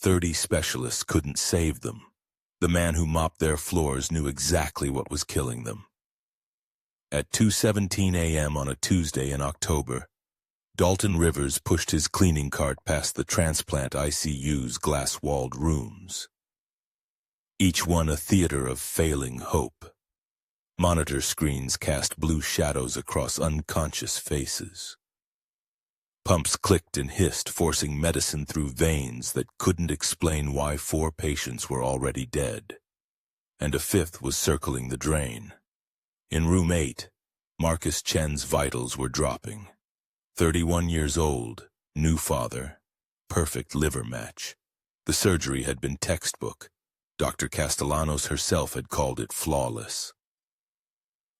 30 specialists couldn't save them. The man who mopped their floors knew exactly what was killing them. At 2:17 a.m. on a Tuesday in October, Dalton Rivers pushed his cleaning cart past the transplant ICU's glass-walled rooms. Each one a theater of failing hope. Monitor screens cast blue shadows across unconscious faces. Pumps clicked and hissed, forcing medicine through veins that couldn't explain why 4 patients were already dead, and a 5th was circling the drain. In room 8, Marcus Chen's vitals were dropping. 31 years old, new father, perfect liver match. The surgery had been textbook. Dr. Castellanos herself had called it flawless.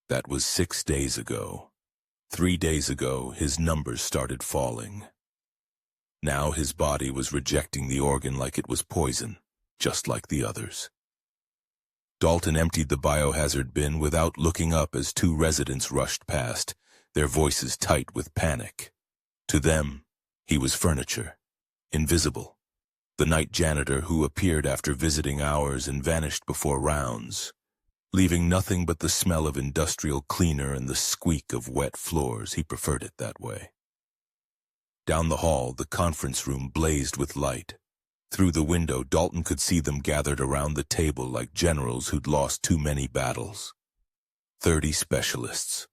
That was 6 days ago. 3 days ago, his numbers started falling. Now his body was rejecting the organ like it was poison, just like the others. Dalton emptied the biohazard bin without looking up as 2 residents rushed past, their voices tight with panic. To them, he was furniture, invisible. The night janitor who appeared after visiting hours and vanished before rounds, leaving nothing but the smell of industrial cleaner and the squeak of wet floors. He preferred it that way. Down the hall, the conference room blazed with light. Through the window, Dalton could see them gathered around the table like generals who'd lost too many battles. 30 specialists,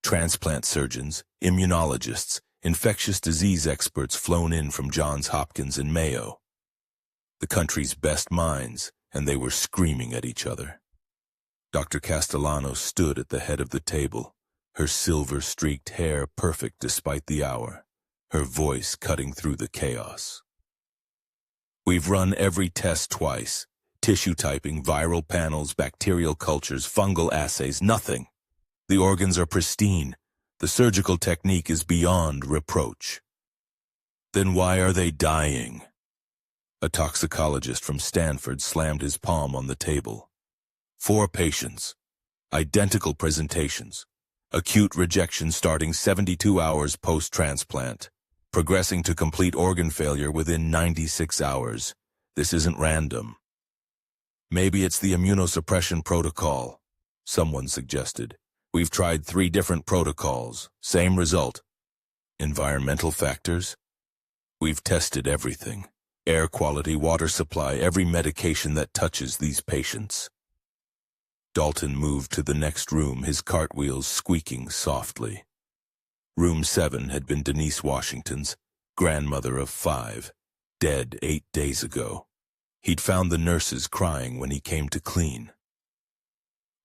transplant surgeons, immunologists, infectious disease experts flown in from Johns Hopkins and Mayo. The country's best minds, and they were screaming at each other. Dr. Castellanos stood at the head of the table, her silver-streaked hair perfect despite the hour, her voice cutting through the chaos. We've run every test twice. Tissue typing, viral panels, bacterial cultures, fungal assays, nothing. The organs are pristine. The surgical technique is beyond reproach. Then why are they dying? A toxicologist from Stanford slammed his palm on the table. 4 patients. Identical presentations. Acute rejection starting 72 hours post-transplant. Progressing to complete organ failure within 96 hours. This isn't random. Maybe it's the immunosuppression protocol, someone suggested. We've tried 3 different protocols. Same result. Environmental factors? We've tested everything. Air quality, water supply, every medication that touches these patients. Dalton moved to the next room, his cartwheels squeaking softly. Room 7 had been Denise Washington's, grandmother of 5, dead 8 days ago. He'd found the nurses crying when he came to clean.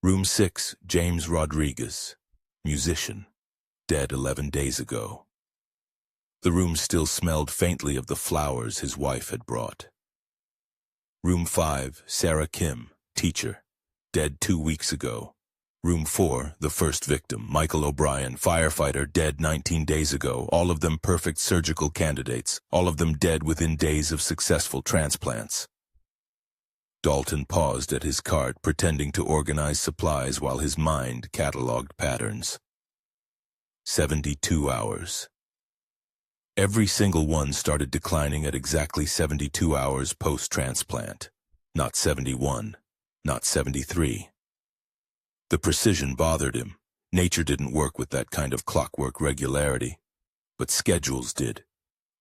Room 6, James Rodriguez, musician, dead 11 days ago. The room still smelled faintly of the flowers his wife had brought. Room 5, Sarah Kim, teacher, dead 2 weeks ago. Room 4, the first victim, Michael O'Brien, firefighter, dead 19 days ago, all of them perfect surgical candidates, all of them dead within days of successful transplants. Dalton paused at his cart, pretending to organize supplies while his mind cataloged patterns. 72 hours. Every single one started declining at exactly 72 hours post-transplant. Not 71, not 73. The precision bothered him. Nature didn't work with that kind of clockwork regularity, but schedules did.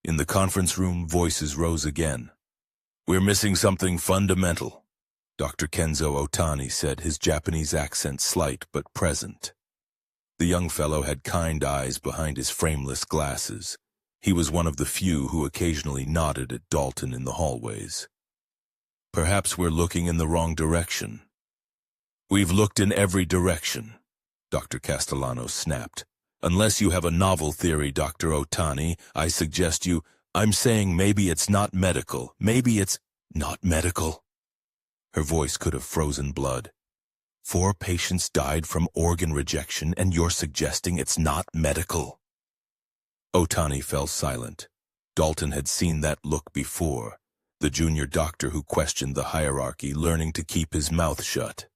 In the conference room, voices rose again. We're missing something fundamental, Dr. Kenzo Otani said, his Japanese accent slight but present. The young fellow had kind eyes behind his frameless glasses. He was one of the few who occasionally nodded at Dalton in the hallways. Perhaps we're looking in the wrong direction. We've looked in every direction, Dr. Castellanos snapped. Unless you have a novel theory, Dr. Otani, I suggest you... I'm saying maybe it's not medical. Maybe it's not medical. Her voice could have frozen blood. 4 patients died from organ rejection, and you're suggesting it's not medical. Otani fell silent. Dalton had seen that look before. The junior doctor who questioned the hierarchy, learning to keep his mouth shut.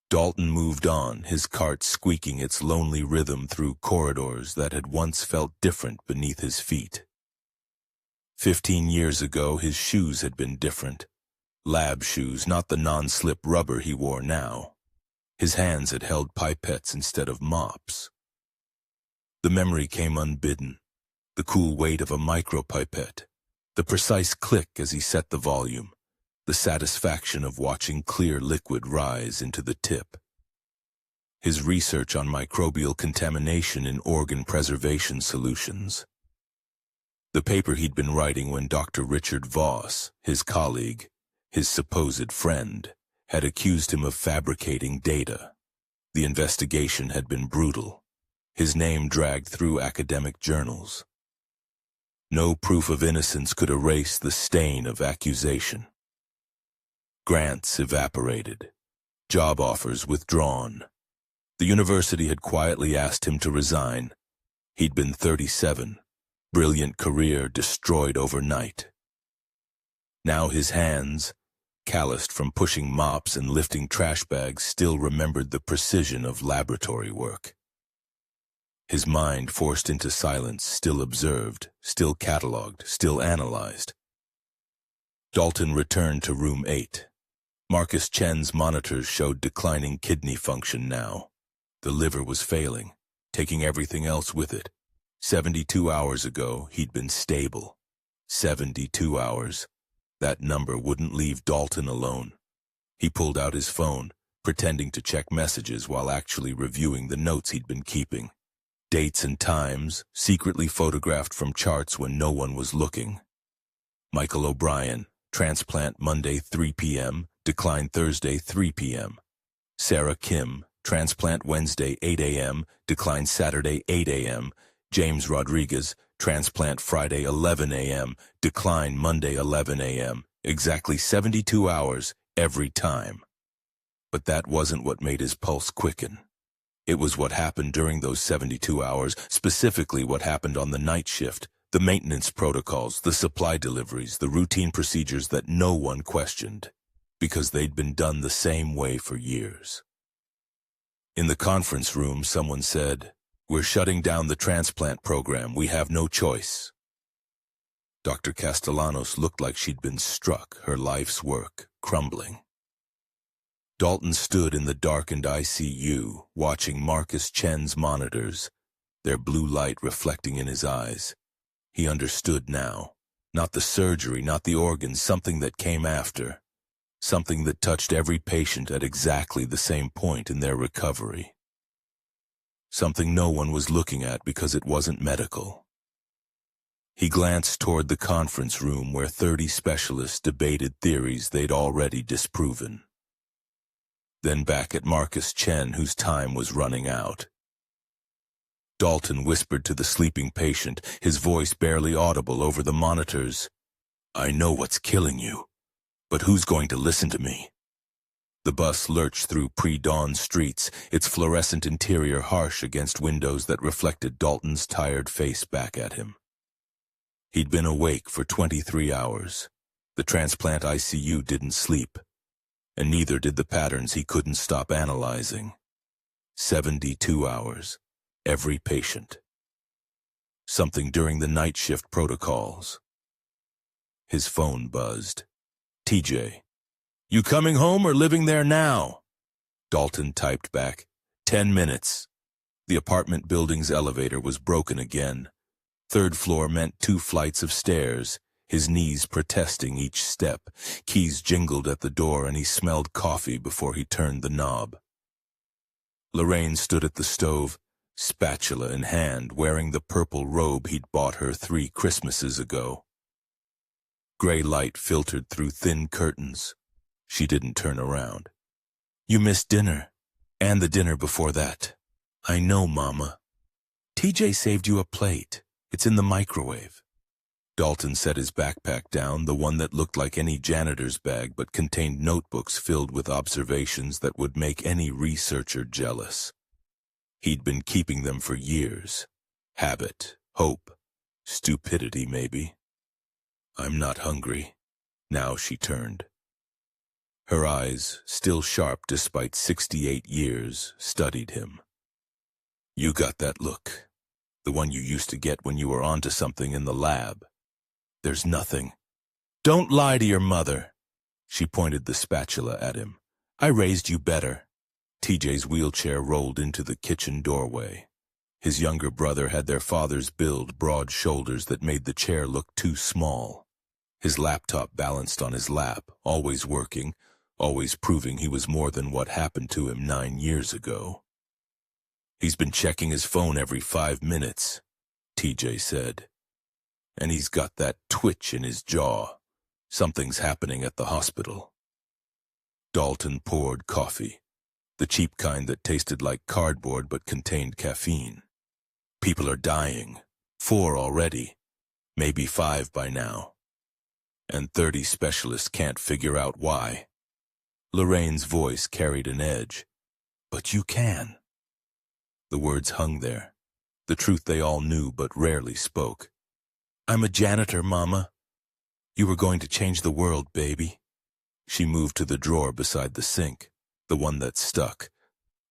Dalton moved on, his cart squeaking its lonely rhythm through corridors that had once felt different beneath his feet. 15 years ago, his shoes had been different. Lab shoes, not the non-slip rubber he wore now. His hands had held pipettes instead of mops. The memory came unbidden. The cool weight of a micropipette. The precise click as he set the volume. The satisfaction of watching clear liquid rise into the tip. His research on microbial contamination in organ preservation solutions. The paper he'd been writing when Dr. Richard Voss, his colleague, his supposed friend, had accused him of fabricating data. The investigation had been brutal. His name dragged through academic journals. No proof of innocence could erase the stain of accusation. Grants evaporated. Job offers withdrawn. The university had quietly asked him to resign. He'd been 37. Brilliant career destroyed overnight. Now his hands, calloused from pushing mops and lifting trash bags, still remembered the precision of laboratory work. His mind, forced into silence, still observed, still cataloged, still analyzed. Dalton returned to room 8. Marcus Chen's monitors showed declining kidney function now. The liver was failing, taking everything else with it. 72 hours ago, he'd been stable. 72 hours. That number wouldn't leave Dalton alone. He pulled out his phone, pretending to check messages while actually reviewing the notes he'd been keeping. Dates and times, secretly photographed from charts when no one was looking. Michael O'Brien, transplant Monday 3 p.m., decline Thursday 3 p.m. Sarah Kim, transplant Wednesday 8 a.m., decline Saturday 8 a.m. James Rodriguez, transplant Friday 11 a.m., decline Monday 11 a.m. Exactly 72 hours every time. But that wasn't what made his pulse quicken. It was what happened during those 72 hours, specifically what happened on the night shift, the maintenance protocols, the supply deliveries, the routine procedures that no one questioned, because they'd been done the same way for years. In the conference room, someone said, "We're shutting down the transplant program. We have no choice." Dr. Castellanos looked like she'd been struck, her life's work crumbling. Dalton stood in the darkened ICU, watching Marcus Chen's monitors, their blue light reflecting in his eyes. He understood now. Not the surgery, not the organs, something that came after. Something that touched every patient at exactly the same point in their recovery. Something no one was looking at because it wasn't medical. He glanced toward the conference room where 30 specialists debated theories they'd already disproven. Then back at Marcus Chen, whose time was running out. Dalton whispered to the sleeping patient, his voice barely audible over the monitors. "I know what's killing you, but who's going to listen to me?" The bus lurched through pre-dawn streets, its fluorescent interior harsh against windows that reflected Dalton's tired face back at him. He'd been awake for 23 hours. The transplant ICU didn't sleep, and neither did the patterns he couldn't stop analyzing. 72 hours, every patient. Something during the night shift protocols. His phone buzzed. "TJ, you coming home or living there now?" Dalton typed back, 10 minutes. The apartment building's elevator was broken again. Third floor meant 2 flights of stairs, his knees protesting each step. Keys jingled at the door and he smelled coffee before he turned the knob. Lorraine stood at the stove, spatula in hand, wearing the purple robe he'd bought her 3 Christmases ago. Gray light filtered through thin curtains. She didn't turn around. "You missed dinner, and the dinner before that." "I know, Mama. TJ saved you a plate. It's in the microwave." Dalton set his backpack down, the one that looked like any janitor's bag but contained notebooks filled with observations that would make any researcher jealous. He'd been keeping them for years. Habit, hope, stupidity maybe. "I'm not hungry." Now she turned. Her eyes, still sharp despite 68 years, studied him. "You got that look. The one you used to get when you were onto something in the lab. There's nothing. Don't lie to your mother. She pointed the spatula at him. I raised you better. TJ's wheelchair rolled into the kitchen doorway. His younger brother had their father's build, broad shoulders that made the chair look too small. His laptop balanced on his lap, always working, always proving he was more than what happened to him 9 years ago. He's been checking his phone every 5 minutes, TJ said. And he's got that twitch in his jaw. Something's happening at the hospital. Dalton poured coffee, the cheap kind that tasted like cardboard but contained caffeine. People are dying. 4 already, maybe 5 by now. And 30 specialists can't figure out why. Lorraine's voice carried an edge. But you can. The words hung there, the truth they all knew but rarely spoke. I'm a janitor, Mama. You were going to change the world, baby. She moved to the drawer beside the sink, the one that stuck.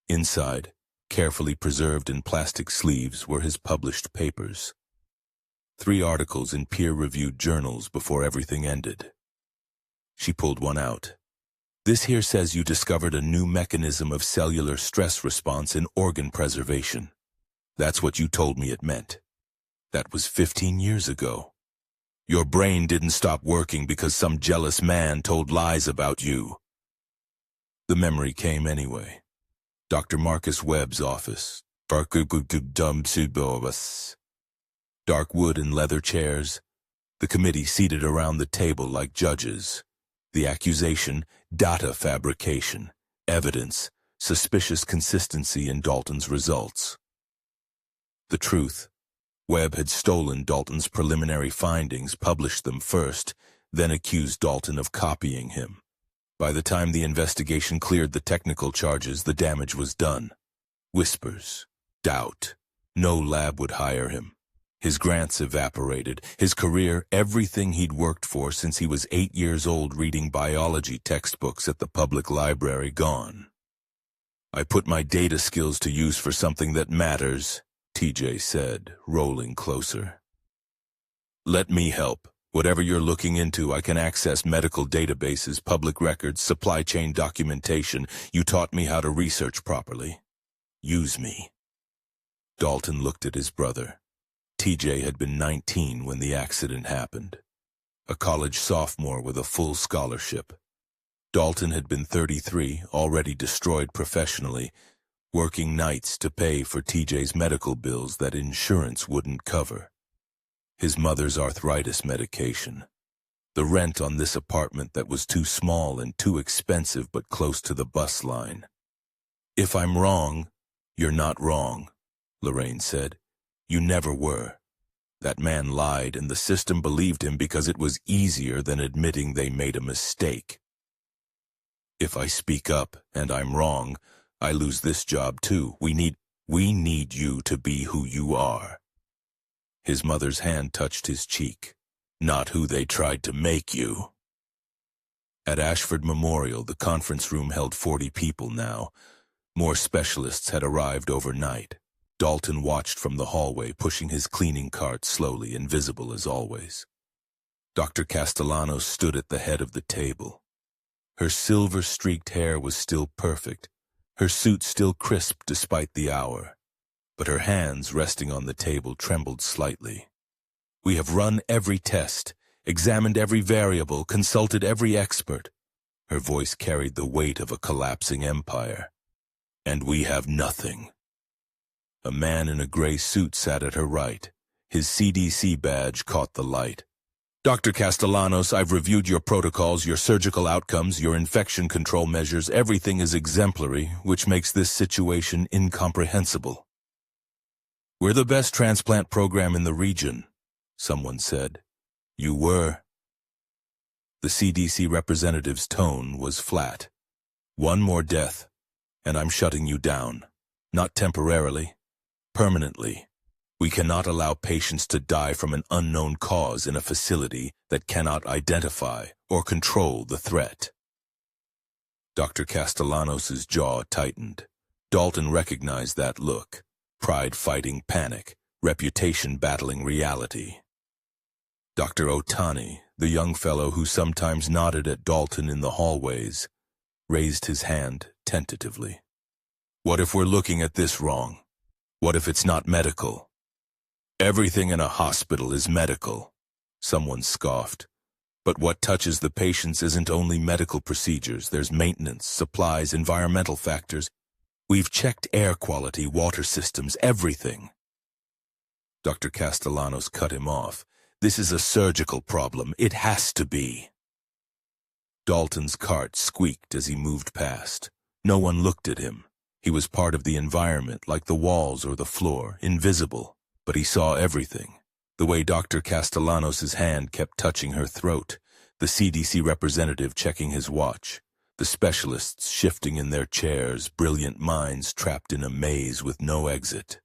Inside, carefully preserved in plastic sleeves, were his published papers. 3 articles in peer-reviewed journals before everything ended. She pulled one out. This here says you discovered a new mechanism of cellular stress response in organ preservation. That's what you told me it meant. That was 15 years ago. Your brain didn't stop working because some jealous man told lies about you. The memory came anyway. Dr. Marcus Webb's office. Dark wood and leather chairs. The committee seated around the table like judges. The accusation, data fabrication, evidence, suspicious consistency in Dalton's results. The truth. Webb had stolen Dalton's preliminary findings, published them first, then accused Dalton of copying him. By the time the investigation cleared the technical charges, the damage was done. Whispers, doubt. No lab would hire him. His grants evaporated, his career, everything he'd worked for since he was 8 years old reading biology textbooks at the public library, gone. I put my data skills to use for something that matters, TJ said, rolling closer. Let me help. Whatever you're looking into, I can access medical databases, public records, supply chain documentation. You taught me how to research properly. Use me. Dalton looked at his brother. TJ had been 19 when the accident happened. A college sophomore with a full scholarship. Dalton had been 33, already destroyed professionally, working nights to pay for TJ's medical bills that insurance wouldn't cover. His mother's arthritis medication. The rent on this apartment that was too small and too expensive but close to the bus line. If I'm wrong, you're not wrong, Lorraine said. You never were. That man lied, and the system believed him because it was easier than admitting they made a mistake. If I speak up, and I'm wrong, I lose this job too. We need you to be who you are. His mother's hand touched his cheek. Not who they tried to make you. At Ashford Memorial, the conference room held 40 people now. More specialists had arrived overnight. Dalton watched from the hallway, pushing his cleaning cart slowly, invisible as always. Dr. Castellanos stood at the head of the table. Her silver-streaked hair was still perfect, her suit still crisp despite the hour, but her hands resting on the table trembled slightly. We have run every test, examined every variable, consulted every expert. Her voice carried the weight of a collapsing empire. And we have nothing. A man in a gray suit sat at her right. His CDC badge caught the light. Dr. Castellanos, I've reviewed your protocols, your surgical outcomes, your infection control measures. Everything is exemplary, which makes this situation incomprehensible. We're the best transplant program in the region, someone said. You were. The CDC representative's tone was flat. One more death, and I'm shutting you down. Not temporarily. Permanently. We cannot allow patients to die from an unknown cause in a facility that cannot identify or control the threat. Dr. Castellanos' jaw tightened. Dalton recognized that look. Pride fighting panic, reputation battling reality. Dr. Otani, the young fellow who sometimes nodded at Dalton in the hallways, raised his hand tentatively. What if we're looking at this wrong? What if it's not medical? Everything in a hospital is medical, someone scoffed. But what touches the patients isn't only medical procedures. There's maintenance, supplies, environmental factors. We've checked air quality, water systems, everything. Dr. Castellanos cut him off. This is a surgical problem. It has to be. Dalton's cart squeaked as he moved past. No one looked at him. He was part of the environment, like the walls or the floor, invisible. But he saw everything. The way Dr. Castellanos' hand kept touching her throat, the CDC representative checking his watch, the specialists shifting in their chairs, brilliant minds trapped in a maze with no exit.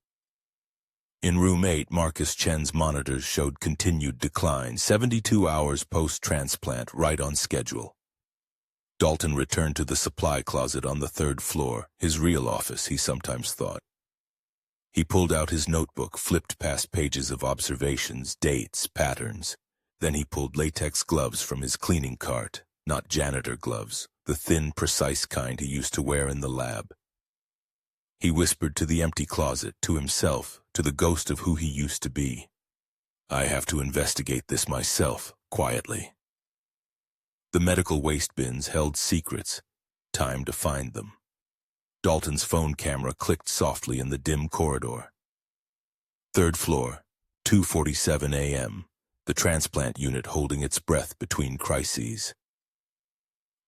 In room 8, Marcus Chen's monitors showed continued decline, 72 hours post-transplant, right on schedule. Dalton returned to the supply closet on the 3rd floor, his real office, he sometimes thought. He pulled out his notebook, flipped past pages of observations, dates, patterns. Then he pulled latex gloves from his cleaning cart, not janitor gloves, the thin, precise kind he used to wear in the lab. He whispered to the empty closet, to himself, to the ghost of who he used to be. I have to investigate this myself, quietly. The medical waste bins held secrets. Time to find them. Dalton's phone camera clicked softly in the dim corridor. 3rd floor, 2:47 a.m., the transplant unit holding its breath between crises.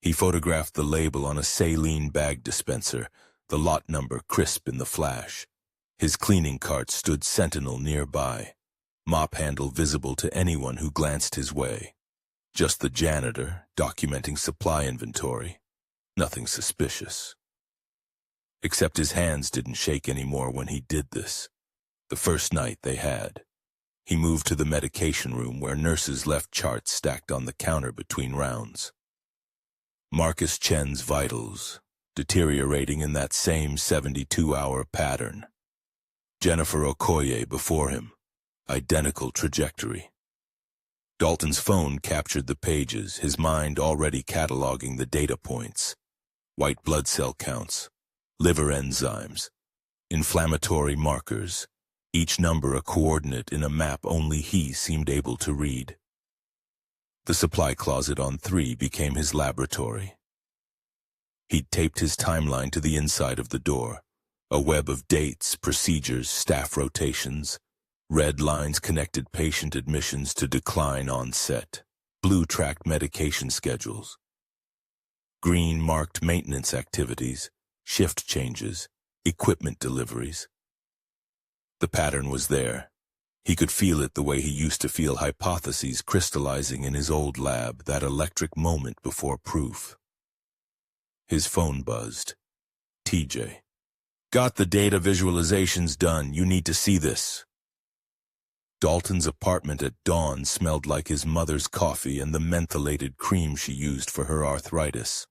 He photographed the label on a saline bag dispenser, the lot number crisp in the flash. His cleaning cart stood sentinel nearby, mop handle visible to anyone who glanced his way. Just the janitor, documenting supply inventory. Nothing suspicious. Except his hands didn't shake anymore when he did this. The first night they had. He moved to the medication room where nurses left charts stacked on the counter between rounds. Marcus Chen's vitals, deteriorating in that same 72-hour pattern. Jennifer Okoye before him, identical trajectory. Dalton's phone captured the pages, his mind already cataloging the data points. White blood cell counts, liver enzymes, inflammatory markers, each number a coordinate in a map only he seemed able to read. The supply closet on 3 became his laboratory. He'd taped his timeline to the inside of the door, a web of dates, procedures, staff rotations. Red lines connected patient admissions to decline on set, blue tracked medication schedules. Green marked maintenance activities, shift changes, equipment deliveries. The pattern was there. He could feel it the way he used to feel hypotheses crystallizing in his old lab, that electric moment before proof. His phone buzzed. TJ. Got the data visualizations done. You need to see this. Dalton's apartment at dawn smelled like his mother's coffee and the mentholated cream she used for her arthritis.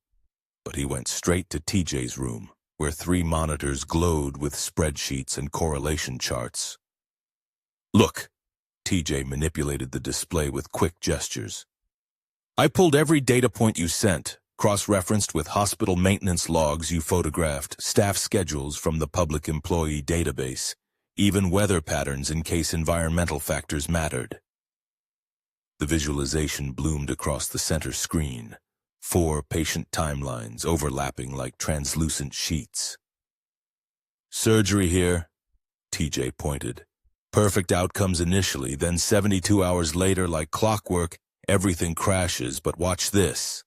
But he went straight to TJ's room, where 3 monitors glowed with spreadsheets and correlation charts. Look, TJ manipulated the display with quick gestures. I pulled every data point you sent, cross-referenced with hospital maintenance logs you photographed, staff schedules from the public employee database, even weather patterns in case environmental factors mattered. The visualization bloomed across the center screen, 4 patient timelines overlapping like translucent sheets. Surgery here, TJ pointed. Perfect outcomes initially, then 72 hours later, like clockwork, everything crashes, but watch this.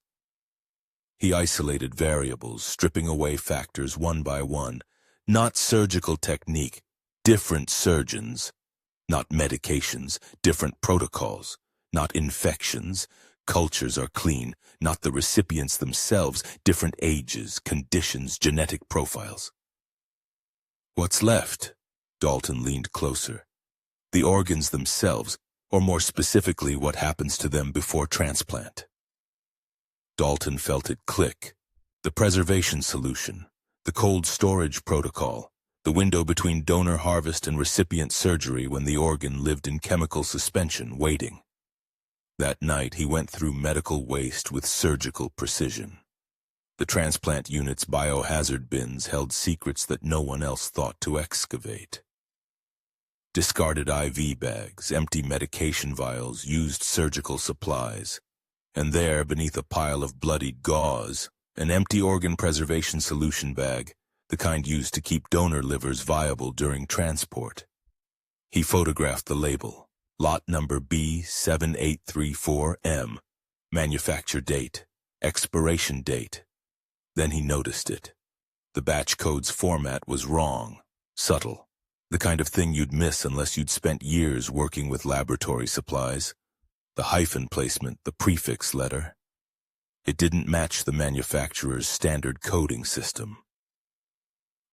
He isolated variables, stripping away factors one by one. Not surgical technique, different surgeons. Not medications, different protocols. Not infections. Cultures are clean, not the recipients themselves, different ages, conditions, genetic profiles. What's left? Dalton leaned closer. The organs themselves, or more specifically what happens to them before transplant. Dalton felt it click. The preservation solution, the cold storage protocol, the window between donor harvest and recipient surgery when the organ lived in chemical suspension, waiting. That night, he went through medical waste with surgical precision. The transplant unit's biohazard bins held secrets that no one else thought to excavate. Discarded IV bags, empty medication vials, used surgical supplies, and there, beneath a pile of bloodied gauze, an empty organ preservation solution bag, the kind used to keep donor livers viable during transport. He photographed the label, lot number B7834M, manufacture date, expiration date. Then he noticed it. The batch code's format was wrong, subtle, the kind of thing you'd miss unless you'd spent years working with laboratory supplies. The hyphen placement, the prefix letter. It didn't match the manufacturer's standard coding system.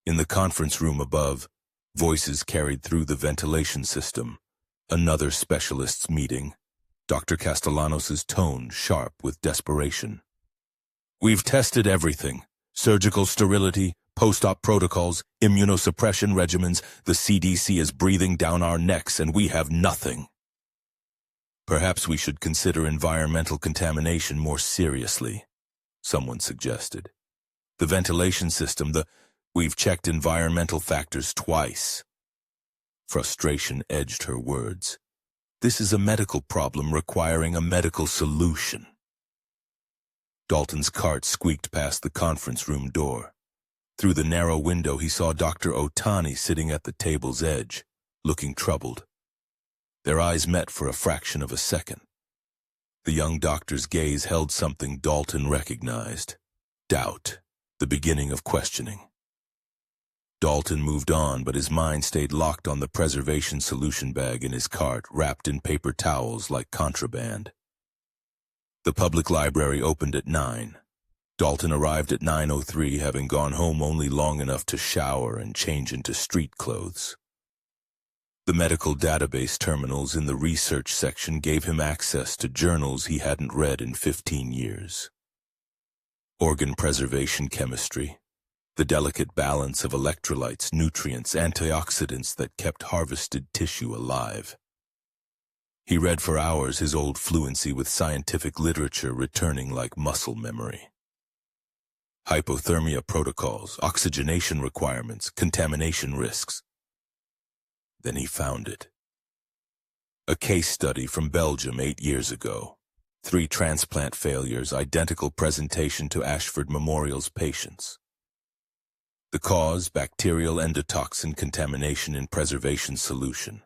In the conference room above, voices carried through the ventilation system. Another specialist's meeting. Dr. Castellanos' tone sharp with desperation. We've tested everything. Surgical sterility, post-op protocols, immunosuppression regimens. The CDC is breathing down our necks and we have nothing. Perhaps we should consider environmental contamination more seriously, someone suggested. The ventilation system, we've checked environmental factors twice. Frustration edged her words. This is a medical problem requiring a medical solution. Dalton's cart squeaked past the conference room door. Through the narrow window, he saw Dr. Otani sitting at the table's edge, looking troubled. Their eyes met for a fraction of a second. The young doctor's gaze held something Dalton recognized. Doubt, the beginning of questioning. Dalton moved on, but his mind stayed locked on the preservation solution bag in his cart, wrapped in paper towels like contraband. The public library opened at 9. Dalton arrived at 9:03, having gone home only long enough to shower and change into street clothes. The medical database terminals in the research section gave him access to journals he hadn't read in 15 years. Organ preservation chemistry, the delicate balance of electrolytes, nutrients, antioxidants that kept harvested tissue alive. He read for hours, his old fluency with scientific literature returning like muscle memory. Hypothermia protocols, oxygenation requirements, contamination risks. Then he found it. A case study from Belgium 8 years ago. 3 transplant failures, identical presentation to Ashford Memorial's patients. The cause, bacterial endotoxin contamination in preservation solution.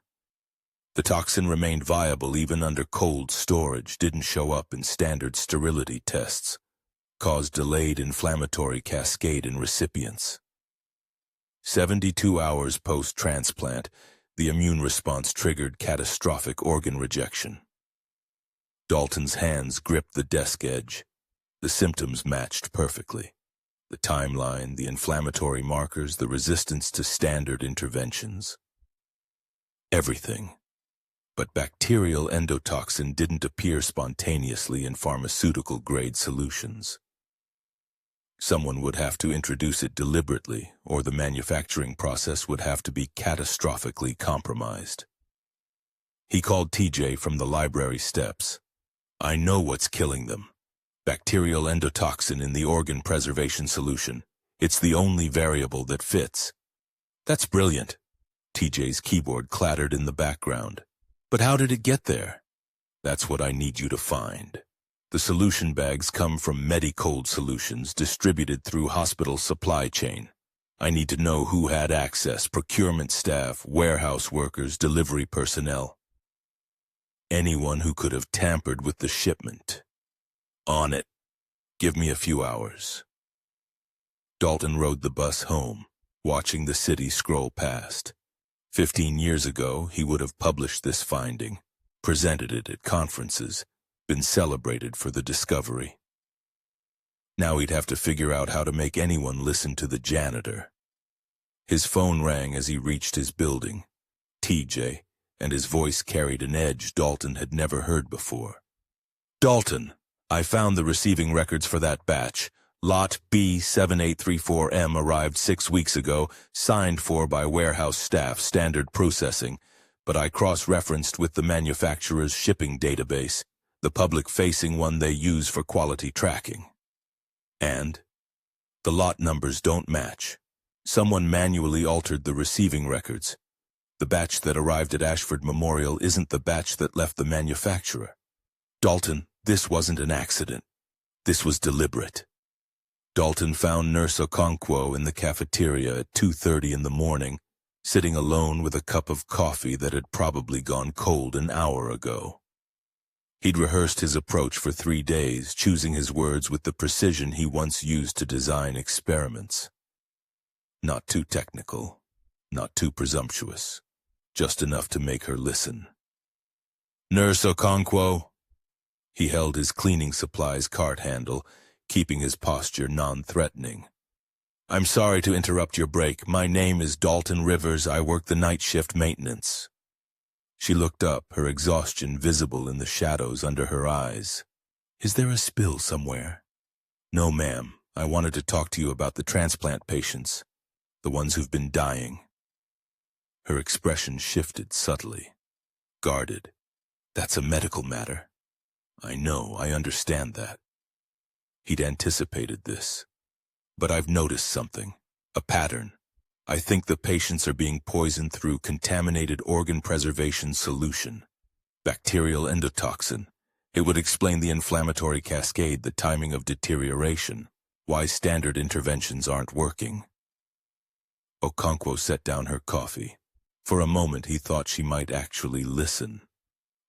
The toxin remained viable even under cold storage, didn't show up in standard sterility tests, caused delayed inflammatory cascade in recipients. 72 hours post-transplant, the immune response triggered catastrophic organ rejection. Dalton's hands gripped the desk edge. The symptoms matched perfectly. The timeline, the inflammatory markers, the resistance to standard interventions. Everything. But bacterial endotoxin didn't appear spontaneously in pharmaceutical-grade solutions. Someone would have to introduce it deliberately, or the manufacturing process would have to be catastrophically compromised. He called TJ from the library steps. I know what's killing them. Bacterial endotoxin in the organ preservation solution. It's the only variable that fits. That's brilliant. TJ's keyboard clattered in the background. But how did it get there? That's what I need you to find. The solution bags come from Medicold Solutions distributed through hospital supply chain. I need to know who had access, procurement staff, warehouse workers, delivery personnel. Anyone who could have tampered with the shipment. On it. Give me a few hours. Dalton rode the bus home, watching the city scroll past. 15 years ago, he would have published this finding, presented it at conferences, been celebrated for the discovery. Now he'd have to figure out how to make anyone listen to the janitor. His phone rang as he reached his building. TJ, and his voice carried an edge Dalton had never heard before. Dalton, I found the receiving records for that batch. Lot B7834M arrived 6 weeks ago, signed for by warehouse staff, standard processing, but I cross-referenced with the manufacturer's shipping database. the public-facing one they use for quality tracking. And the lot numbers don't match. Someone manually altered the receiving records. The batch that arrived at Ashford Memorial isn't the batch that left the manufacturer. Dalton, this wasn't an accident. This was deliberate. Dalton found Nurse Okonkwo in the cafeteria at 2:30 in the morning, sitting alone with a cup of coffee that had probably gone cold an hour ago. He'd rehearsed his approach for 3 days, choosing his words with the precision he once used to design experiments. Not too technical, not too presumptuous, just enough to make her listen. "Nurse Okonkwo." He held his cleaning supplies cart handle, keeping his posture non-threatening. "I'm sorry to interrupt your break. My name is Dalton Rivers. I work the night shift maintenance." She looked up, her exhaustion visible in the shadows under her eyes. "Is there a spill somewhere?" "No, ma'am. I wanted to talk to you about the transplant patients, the ones who've been dying." Her expression shifted subtly. Guarded. "That's a medical matter." "I know, I understand that." He'd anticipated this. "But I've noticed something. A pattern. I think the patients are being poisoned through contaminated organ preservation solution. Bacterial endotoxin. It would explain the inflammatory cascade, the timing of deterioration, why standard interventions aren't working." Okonkwo set down her coffee. For a moment he thought she might actually listen.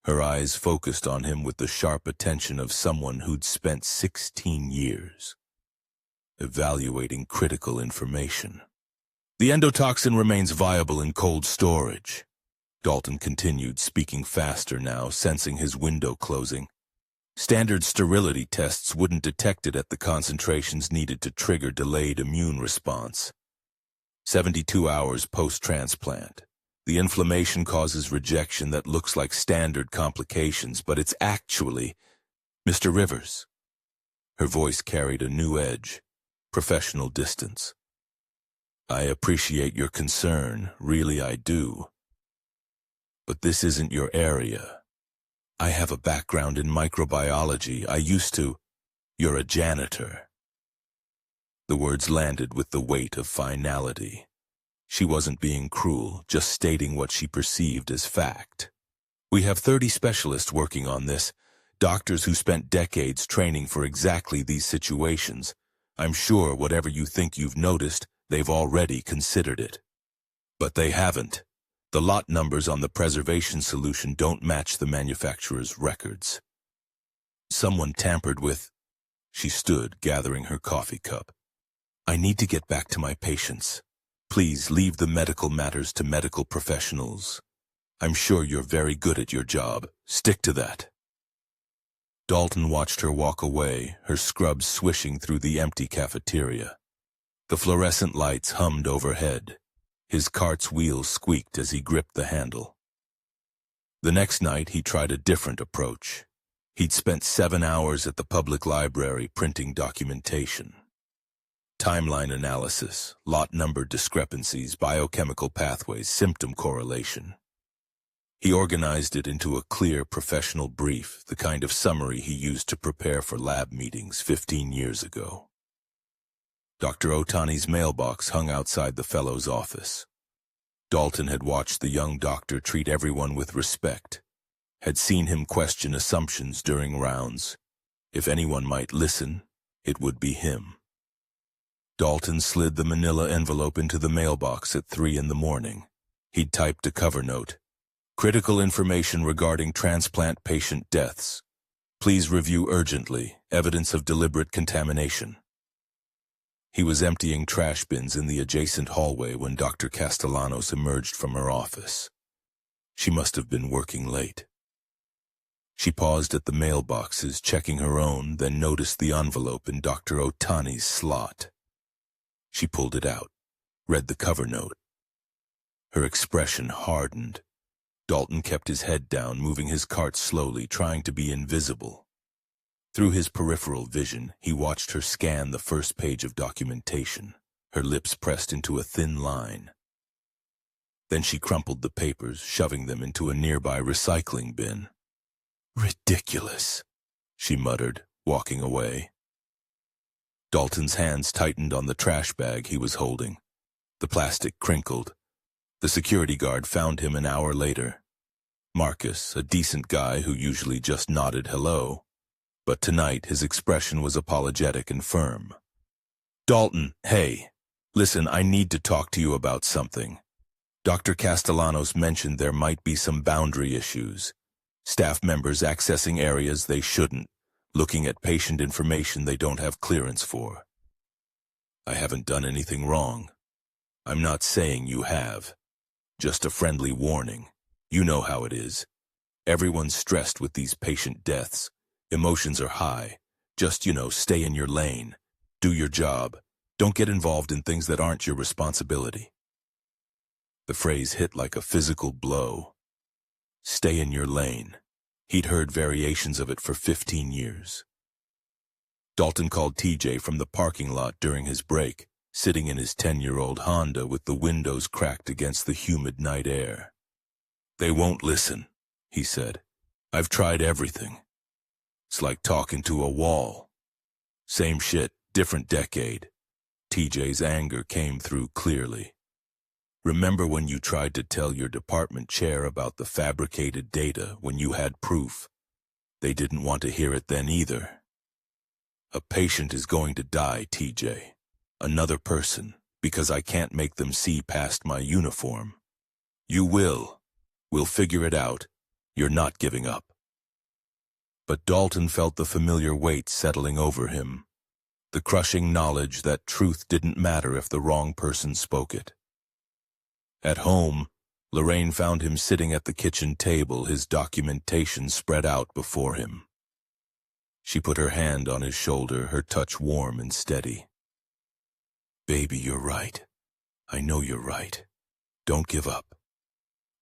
Her eyes focused on him with the sharp attention of someone who'd spent 16 years evaluating critical information. "The endotoxin remains viable in cold storage," Dalton continued, speaking faster now, sensing his window closing. "Standard sterility tests wouldn't detect it at the concentrations needed to trigger delayed immune response. 72 hours post-transplant. The inflammation causes rejection that looks like standard complications, but it's actually—" "Mr. Rivers." Her voice carried a new edge, professional distance. "I appreciate your concern, really I do. But this isn't your area. I have a background in microbiology. I used to—" "You're a janitor." The words landed with the weight of finality. She wasn't being cruel, just stating what she perceived as fact. "We have 30 specialists working on this, doctors who spent decades training for exactly these situations. I'm sure whatever you think you've noticed, they've already considered it. But they haven't. The lot numbers on the preservation solution don't match the manufacturer's records. Someone tampered with—" She stood, gathering her coffee cup. "I need to get back to my patients. Please leave the medical matters to medical professionals. I'm sure you're very good at your job. Stick to that." Dalton watched her walk away, her scrubs swishing through the empty cafeteria. The fluorescent lights hummed overhead. His cart's wheels squeaked as he gripped the handle. The next night, he tried a different approach. He'd spent 7 hours at the public library printing documentation. Timeline analysis, lot number discrepancies, biochemical pathways, symptom correlation. He organized it into a clear professional brief, the kind of summary he used to prepare for lab meetings 15 years ago. Dr. Otani's mailbox hung outside the fellow's office. Dalton had watched the young doctor treat everyone with respect, had seen him question assumptions during rounds. If anyone might listen, it would be him. Dalton slid the manila envelope into the mailbox at 3 in the morning. He'd typed a cover note. "Critical information regarding transplant patient deaths. Please review urgently. Evidence of deliberate contamination." He was emptying trash bins in the adjacent hallway when Dr. Castellanos emerged from her office. She must have been working late. She paused at the mailboxes, checking her own, then noticed the envelope in Dr. Otani's slot. She pulled it out, read the cover note. Her expression hardened. Dalton kept his head down, moving his cart slowly, trying to be invisible. Through his peripheral vision, he watched her scan the first page of documentation, her lips pressed into a thin line. Then she crumpled the papers, shoving them into a nearby recycling bin. Ridiculous, she muttered, walking away. Dalton's hands tightened on the trash bag he was holding. The plastic crinkled. The security guard found him an hour later. Marcus, a decent guy who usually just nodded hello, but tonight his expression was apologetic and firm. Dalton, hey, listen, I need to talk to you about something. Dr. Castellanos mentioned there might be some boundary issues. Staff members accessing areas they shouldn't, looking at patient information they don't have clearance for. I haven't done anything wrong. I'm not saying you have. Just a friendly warning. You know how it is. Everyone's stressed with these patient deaths. Emotions are high. Just, stay in your lane. Do your job. Don't get involved in things that aren't your responsibility. The phrase hit like a physical blow. Stay in your lane. He'd heard variations of it for 15 years. Dalton called TJ from the parking lot during his break, sitting in his 10-year-old Honda with the windows cracked against the humid night air. They won't listen, he said. I've tried everything. It's like talking to a wall. Same shit, different decade. TJ's anger came through clearly. Remember when you tried to tell your department chair about the fabricated data when you had proof? They didn't want to hear it then either. A patient is going to die, TJ. Another person, because I can't make them see past my uniform. You will. We'll figure it out. You're not giving up. But Dalton felt the familiar weight settling over him, the crushing knowledge that truth didn't matter if the wrong person spoke it. At home, Lorraine found him sitting at the kitchen table, his documentation spread out before him. She put her hand on his shoulder, her touch warm and steady. Baby, you're right. I know you're right. Don't give up.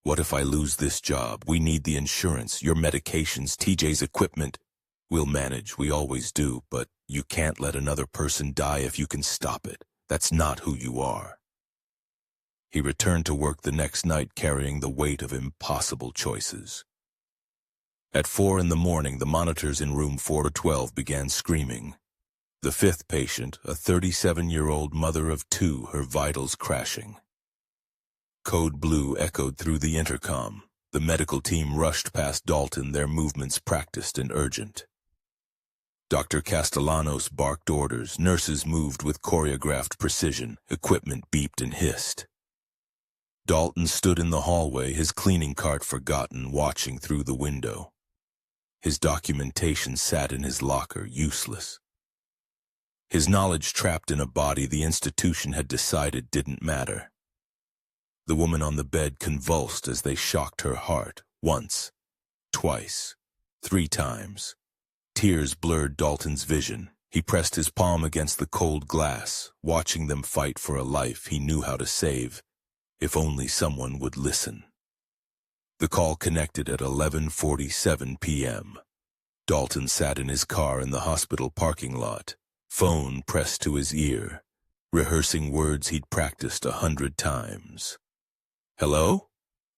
What if I lose this job? We need the insurance, your medications, TJ's equipment. We'll manage, we always do, but you can't let another person die if you can stop it. That's not who you are. He returned to work the next night carrying the weight of impossible choices. At 4 in the morning, the monitors in room 412 began screaming. The fifth patient, a 37-year-old mother of 2, her vitals crashing. Code Blue echoed through the intercom. The medical team rushed past Dalton, their movements practiced and urgent. Dr. Castellanos barked orders. Nurses moved with choreographed precision. Equipment beeped and hissed. Dalton stood in the hallway, his cleaning cart forgotten, watching through the window. His documentation sat in his locker, useless. His knowledge trapped in a body the institution had decided didn't matter. The woman on the bed convulsed as they shocked her heart, once, twice, 3 times. Tears blurred Dalton's vision. He pressed his palm against the cold glass, watching them fight for a life he knew how to save. If only someone would listen. The call connected at 11:47 p.m. Dalton sat in his car in the hospital parking lot, phone pressed to his ear, rehearsing words he'd practiced 100 times. Hello?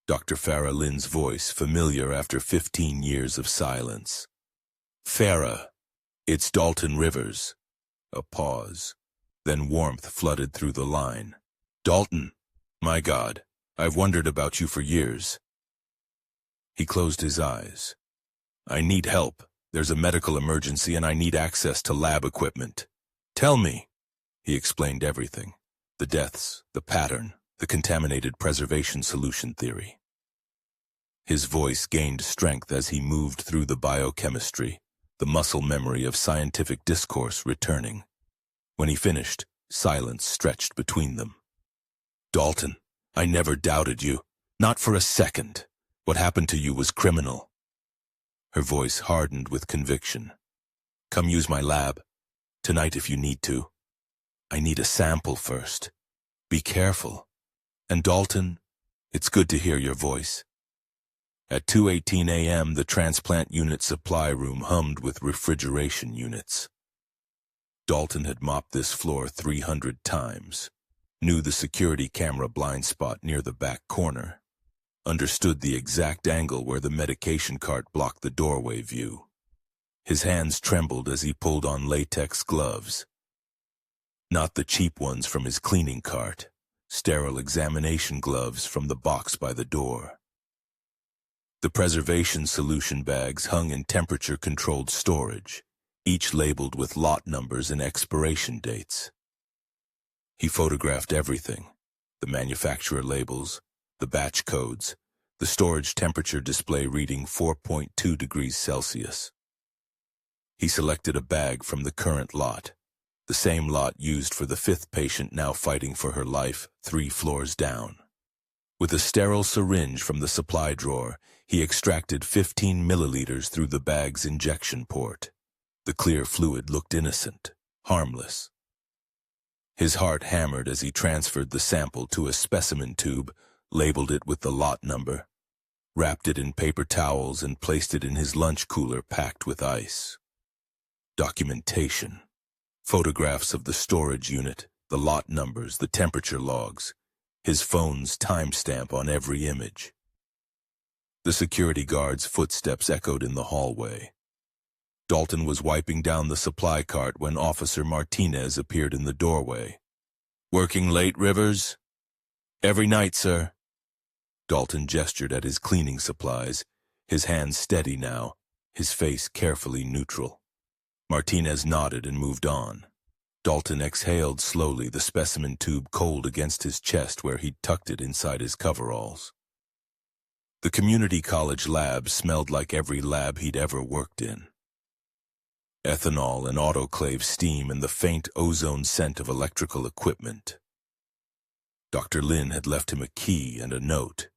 Dr. Farah Lynn's voice, familiar after 15 years of silence. Farah, it's Dalton Rivers. A pause. Then warmth flooded through the line. Dalton. My God, I've wondered about you for years. He closed his eyes. I need help. There's a medical emergency and I need access to lab equipment. Tell me. He explained everything. The deaths, the pattern, the contaminated preservation solution theory. His voice gained strength as he moved through the biochemistry, the muscle memory of scientific discourse returning. When he finished, silence stretched between them. Dalton, I never doubted you. Not for a second. What happened to you was criminal. Her voice hardened with conviction. Come use my lab. Tonight if you need to. I need a sample first. Be careful. And Dalton, it's good to hear your voice. At 2:18 a.m., the transplant unit supply room hummed with refrigeration units. Dalton had mopped this floor 300 times. Knew the security camera blind spot near the back corner. understood the exact angle where the medication cart blocked the doorway view. His hands trembled as he pulled on latex gloves. Not the cheap ones from his cleaning cart, sterile examination gloves from the box by the door. The preservation solution bags hung in temperature-controlled storage, each labeled with lot numbers and expiration dates. He photographed everything: the manufacturer labels, the batch codes, the storage temperature display reading 4.2 degrees Celsius. He selected a bag from the current lot, the same lot used for the 5th patient now fighting for her life 3 floors down. With a sterile syringe from the supply drawer, he extracted 15 milliliters through the bag's injection port. The clear fluid looked innocent, harmless. His heart hammered as he transferred the sample to a specimen tube, labeled it with the lot number, wrapped it in paper towels, and placed it in his lunch cooler packed with ice. Documentation. Photographs of the storage unit, the lot numbers, the temperature logs, his phone's timestamp on every image. The security guard's footsteps echoed in the hallway. Dalton was wiping down the supply cart when Officer Martinez appeared in the doorway. "Working late, Rivers?" "Every night, sir." Dalton gestured at his cleaning supplies, his hands steady now, his face carefully neutral. Martinez nodded and moved on. Dalton exhaled slowly, the specimen tube cold against his chest where he'd tucked it inside his coveralls. The community college lab smelled like every lab he'd ever worked in. Ethanol and autoclave steam and the faint ozone scent of electrical equipment. Dr. Lin had left him a key and a note.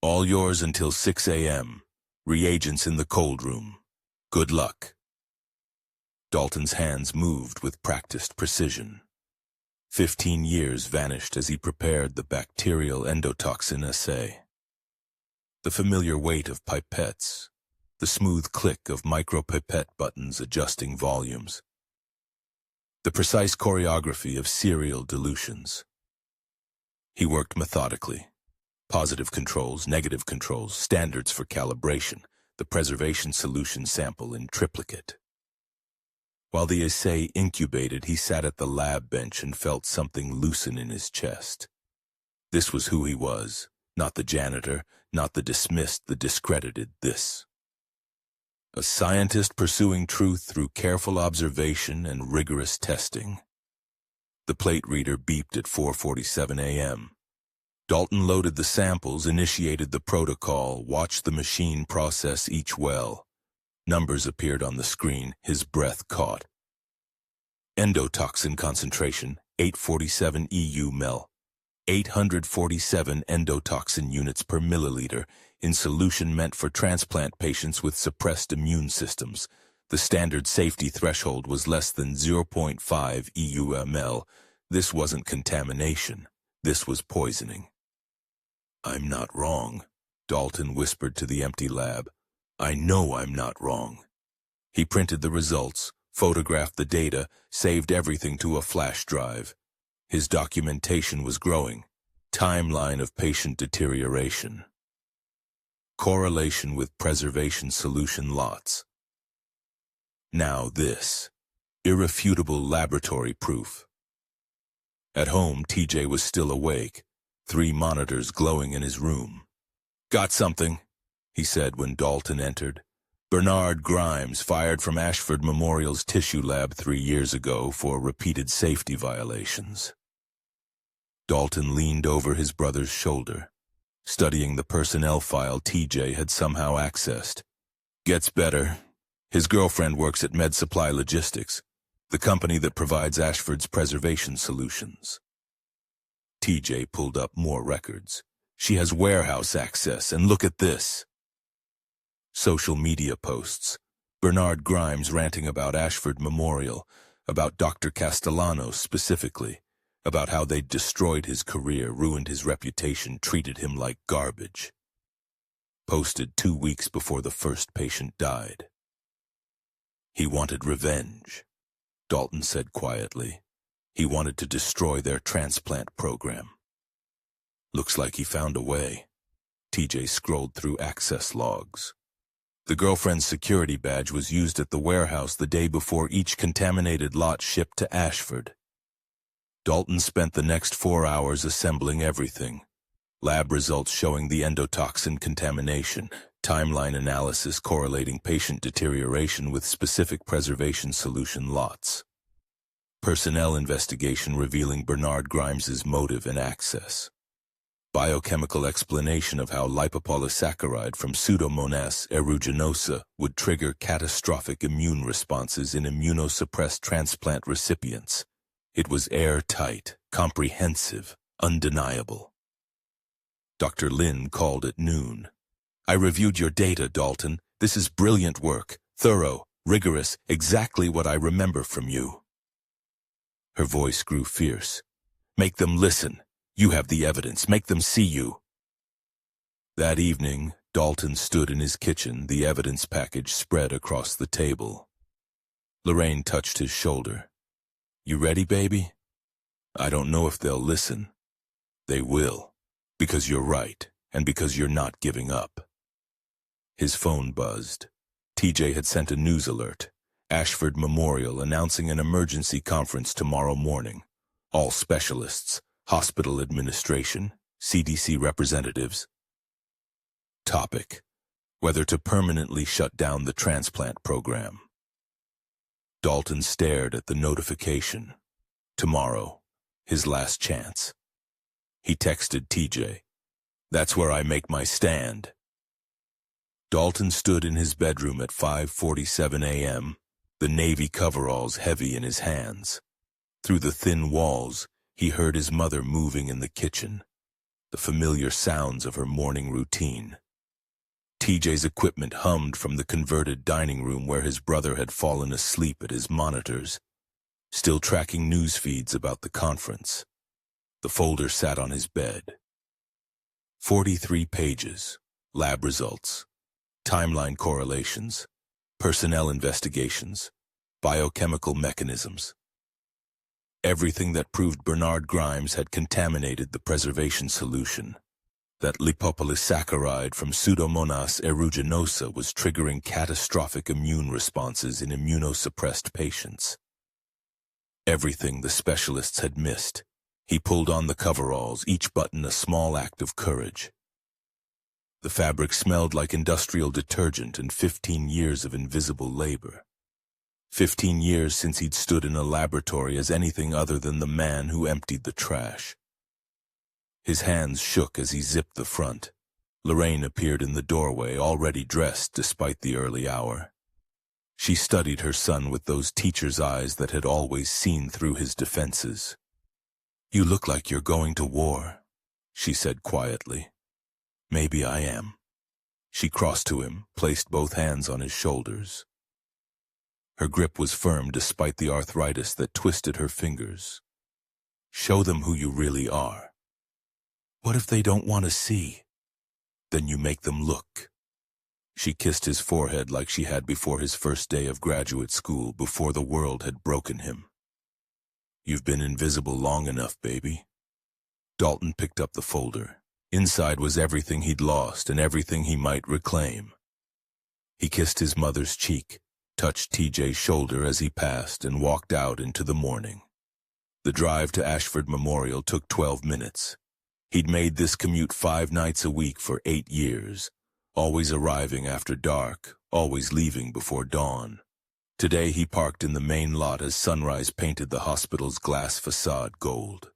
"All yours until 6 a.m. Reagents in the cold room. Good luck." Dalton's hands moved with practiced precision. 15 years vanished as he prepared the bacterial endotoxin assay. The familiar weight of pipettes, the smooth click of micropipette buttons adjusting volumes, the precise choreography of serial dilutions. He worked methodically. Positive controls, negative controls, standards for calibration, the preservation solution sample in triplicate. While the assay incubated, he sat at the lab bench and felt something loosen in his chest. This was who he was, not the janitor, not the dismissed, the discredited, this. A scientist pursuing truth through careful observation and rigorous testing. The plate reader beeped at 4:47 a.m. Dalton loaded the samples, initiated the protocol, watched the machine process each well. Numbers appeared on the screen, his breath caught. Endotoxin concentration, 847 EU ml. 847 endotoxin units per milliliter, in solution meant for transplant patients with suppressed immune systems. The standard safety threshold was less than 0.5 EU ml. This wasn't contamination. This was poisoning. "I'm not wrong," Dalton whispered to the empty lab. "I know I'm not wrong." He printed the results, photographed the data, saved everything to a flash drive. His documentation was growing. Timeline of patient deterioration. Correlation with preservation solution lots. Now this. Irrefutable laboratory proof. At home, TJ was still awake, 3 monitors glowing in his room. "Got something," he said when Dalton entered. "Bernard Grimes fired from Ashford Memorial's tissue lab 3 years ago for repeated safety violations." Dalton leaned over his brother's shoulder, studying the personnel file TJ had somehow accessed. "Gets better. His girlfriend works at Med Supply Logistics, the company that provides Ashford's preservation solutions." TJ pulled up more records. "She has warehouse access, and look at this." Social media posts. Bernard Grimes ranting about Ashford Memorial, about Dr. Castellanos specifically, about how they'd destroyed his career, ruined his reputation, treated him like garbage. Posted 2 weeks before the first patient died. He wanted revenge, Dalton said quietly. He wanted to destroy their transplant program. Looks like he found a way. TJ scrolled through access logs. The girlfriend's security badge was used at the warehouse the day before each contaminated lot shipped to Ashford. Dalton spent the next 4 hours assembling everything. Lab results showing the endotoxin contamination, timeline analysis correlating patient deterioration with specific preservation solution lots. Personnel investigation revealing Bernard Grimes's motive and access. Biochemical explanation of how lipopolysaccharide from Pseudomonas aeruginosa would trigger catastrophic immune responses in immunosuppressed transplant recipients. It was airtight, comprehensive, undeniable. Dr. Lin called at noon. "I reviewed your data, Dalton. This is brilliant work, thorough, rigorous, exactly what I remember from you." Her voice grew fierce. "Make them listen. You have the evidence. Make them see you." That evening, Dalton stood in his kitchen, the evidence package spread across the table. Lorraine touched his shoulder. "You ready, baby? I don't know if they'll listen. They will, because you're right, and because you're not giving up." His phone buzzed. TJ had sent a news alert. Ashford Memorial announcing an emergency conference tomorrow morning. All specialists, hospital administration, CDC representatives. Topic: whether to permanently shut down the transplant program. Dalton stared at the notification. Tomorrow, his last chance. He texted TJ. "That's where I make my stand." Dalton stood in his bedroom at 5:47 a.m., the navy coveralls heavy in his hands. Through the thin walls, he heard his mother moving in the kitchen, the familiar sounds of her morning routine. TJ's equipment hummed from the converted dining room where his brother had fallen asleep at his monitors, still tracking news feeds about the conference. The folder sat on his bed. 43 pages, lab results, timeline correlations, personnel investigations, biochemical mechanisms. Everything that proved Bernard Grimes had contaminated the preservation solution. That lipopolysaccharide from Pseudomonas aeruginosa was triggering catastrophic immune responses in immunosuppressed patients. Everything the specialists had missed. He pulled on the coveralls, each button a small act of courage. The fabric smelled like industrial detergent and 15 years of invisible labor. 15 years since he'd stood in a laboratory as anything other than the man who emptied the trash. His hands shook as he zipped the front. Lorraine appeared in the doorway, already dressed despite the early hour. She studied her son with those teacher's eyes that had always seen through his defenses. "You look like you're going to war," she said quietly. "Maybe I am." She crossed to him, placed both hands on his shoulders. Her grip was firm despite the arthritis that twisted her fingers. "Show them who you really are." "What if they don't want to see?" "Then you make them look." She kissed his forehead like she had before his first day of graduate school, before the world had broken him. "You've been invisible long enough, baby." Dalton picked up the folder. Inside was everything he'd lost and everything he might reclaim. He kissed his mother's cheek, touched TJ's shoulder as he passed, and walked out into the morning. The drive to Ashford Memorial took 12 minutes. He'd made this commute 5 nights a week for 8 years, always arriving after dark, always leaving before dawn. Today he parked in the main lot as sunrise painted the hospital's glass facade gold.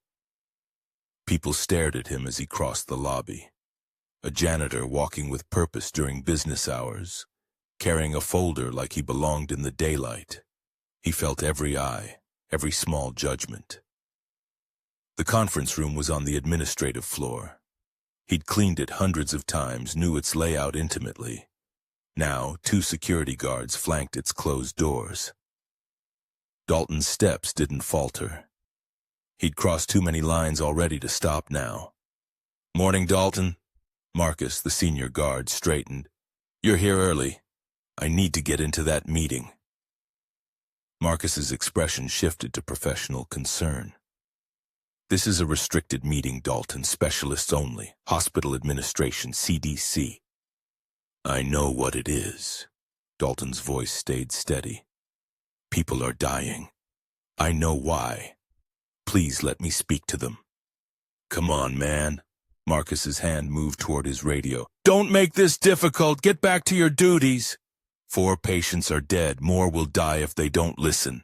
People stared at him as he crossed the lobby. A janitor walking with purpose during business hours, carrying a folder like he belonged in the daylight. He felt every eye, every small judgment. The conference room was on the administrative floor. He'd cleaned it hundreds of times, knew its layout intimately. Now, 2 security guards flanked its closed doors. Dalton's steps didn't falter. He'd crossed too many lines already to stop now. "Morning, Dalton." Marcus, the senior guard, straightened. "You're here early. I need to get into that meeting." Marcus's expression shifted to professional concern. This is a restricted meeting, Dalton. Specialists only. Hospital administration, CDC. I know what it is. Dalton's voice stayed steady. People are dying. I know why. Please let me speak to them. Come on, man. Marcus's hand moved toward his radio. Don't make this difficult. Get back to your duties. 4 patients are dead. More will die if they don't listen.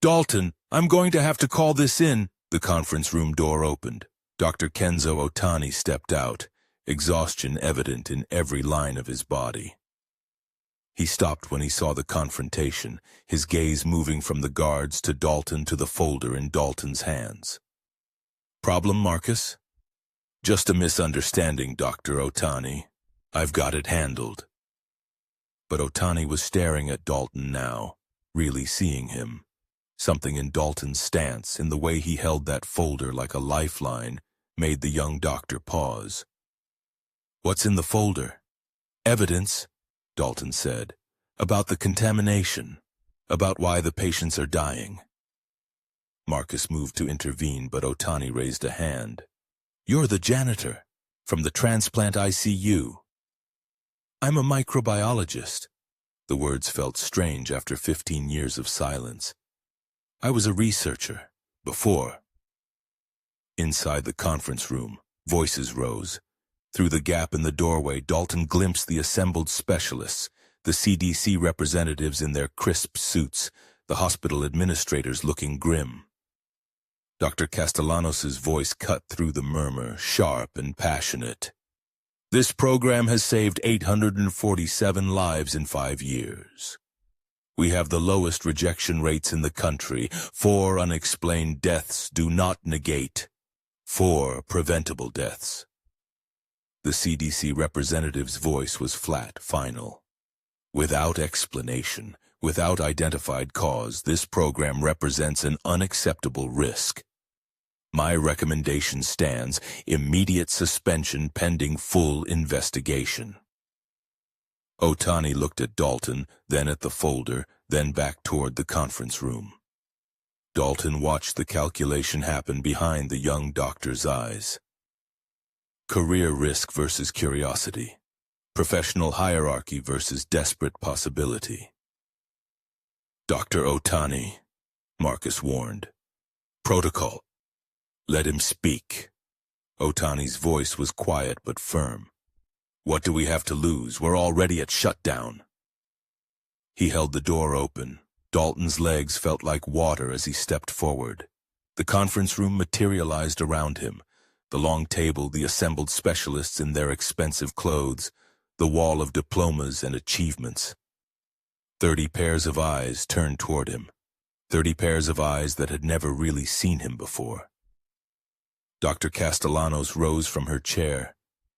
Dalton, I'm going to have to call this in. The conference room door opened. Dr. Kenzo Otani stepped out, exhaustion evident in every line of his body. He stopped when he saw the confrontation, his gaze moving from the guards to Dalton to the folder in Dalton's hands. Problem, Marcus? Just a misunderstanding, Dr. Otani. I've got it handled. But Otani was staring at Dalton now, really seeing him. Something in Dalton's stance, in the way he held that folder like a lifeline, made the young doctor pause. What's in the folder? Evidence, Dalton said, about the contamination, about why the patients are dying. Marcus moved to intervene, but Otani raised a hand. You're the janitor, from the transplant ICU. I'm a microbiologist. The words felt strange after 15 years of silence. I was a researcher, before. Inside the conference room, voices rose. Through the gap in the doorway, Dalton glimpsed the assembled specialists, the CDC representatives in their crisp suits, the hospital administrators looking grim. Dr. Castellanos' voice cut through the murmur, sharp and passionate. This program has saved 847 lives in 5 years. We have the lowest rejection rates in the country. 4 unexplained deaths do not negate 4 preventable deaths. The CDC representative's voice was flat, final. Without explanation, without identified cause, this program represents an unacceptable risk. My recommendation stands: immediate suspension pending full investigation. Otani looked at Dalton, then at the folder, then back toward the conference room. Dalton watched the calculation happen behind the young doctor's eyes. Career risk versus curiosity. Professional hierarchy versus desperate possibility. Dr. Otani, Marcus warned. Protocol. Let him speak. Otani's voice was quiet but firm. What do we have to lose? We're already at shutdown. He held the door open. Dalton's legs felt like water as he stepped forward. The conference room materialized around him. The long table, the assembled specialists in their expensive clothes, the wall of diplomas and achievements. 30 pairs of eyes turned toward him. 30 pairs of eyes that had never really seen him before. Dr. Castellanos rose from her chair,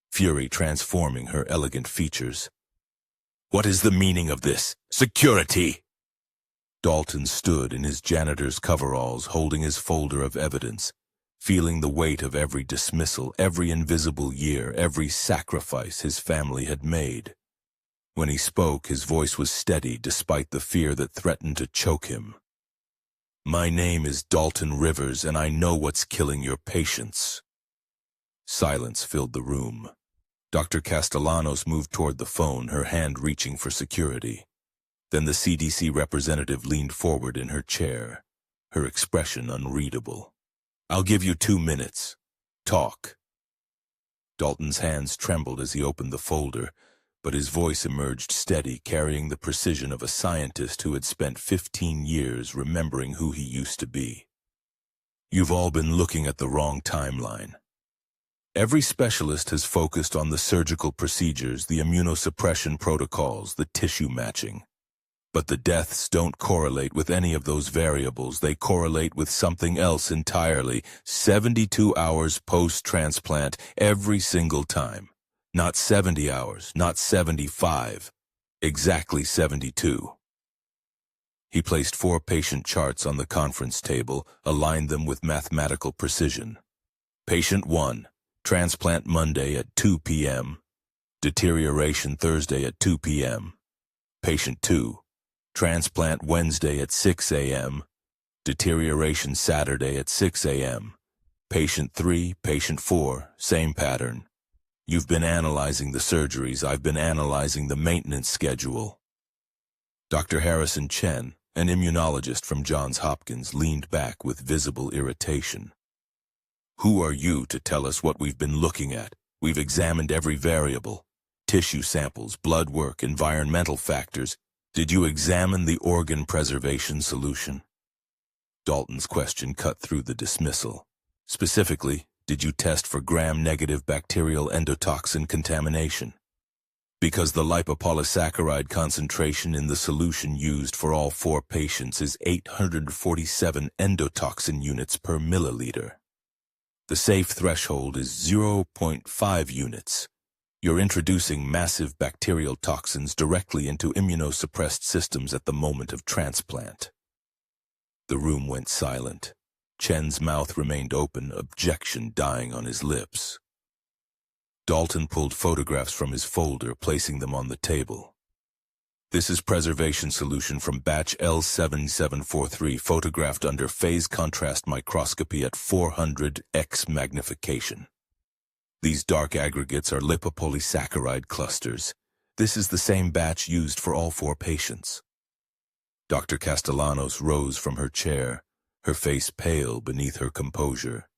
fury transforming her elegant features. What is the meaning of this? Security! Dalton stood in his janitor's coveralls, holding his folder of evidence, feeling the weight of every dismissal, every invisible year, every sacrifice his family had made. When he spoke, his voice was steady despite the fear that threatened to choke him. My name is Dalton Rivers, and I know what's killing your patients. Silence filled the room. Dr. Castellanos moved toward the phone, her hand reaching for security. Then the CDC representative leaned forward in her chair, her expression unreadable. I'll give you 2 minutes. Talk. Dalton's hands trembled as he opened the folder, but his voice emerged steady, carrying the precision of a scientist who had spent 15 years remembering who he used to be. You've all been looking at the wrong timeline. Every specialist has focused on the surgical procedures, the immunosuppression protocols, the tissue matching. But the deaths don't correlate with any of those variables. They correlate with something else entirely. 72 hours post-transplant every single time. Not 70 hours, not 75. Exactly 72. He placed 4 patient charts on the conference table, aligned them with mathematical precision. Patient 1, transplant Monday at 2 p.m. Deterioration Thursday at 2 p.m. Patient 2, transplant Wednesday at 6 a.m. Deterioration Saturday at 6 a.m. Patient 3, patient 4, same pattern. You've been analyzing the surgeries, I've been analyzing the maintenance schedule. Dr. Harrison Chen, an immunologist from Johns Hopkins, leaned back with visible irritation. Who are you to tell us what we've been looking at? We've examined every variable. Tissue samples, blood work, environmental factors. Did you examine the organ preservation solution? Dalton's question cut through the dismissal. Specifically, did you test for gram-negative bacterial endotoxin contamination? Because the lipopolysaccharide concentration in the solution used for all 4 patients is 847 endotoxin units per milliliter. The safe threshold is 0.5 units. You're introducing massive bacterial toxins directly into immunosuppressed systems at the moment of transplant. The room went silent. Chen's mouth remained open, objection dying on his lips. Dalton pulled photographs from his folder, placing them on the table. This is preservation solution from batch L7743, photographed under phase contrast microscopy at 400x magnification. These dark aggregates are lipopolysaccharide clusters. This is the same batch used for all 4 patients. Dr. Castellanos rose from her chair, her face pale beneath her composure.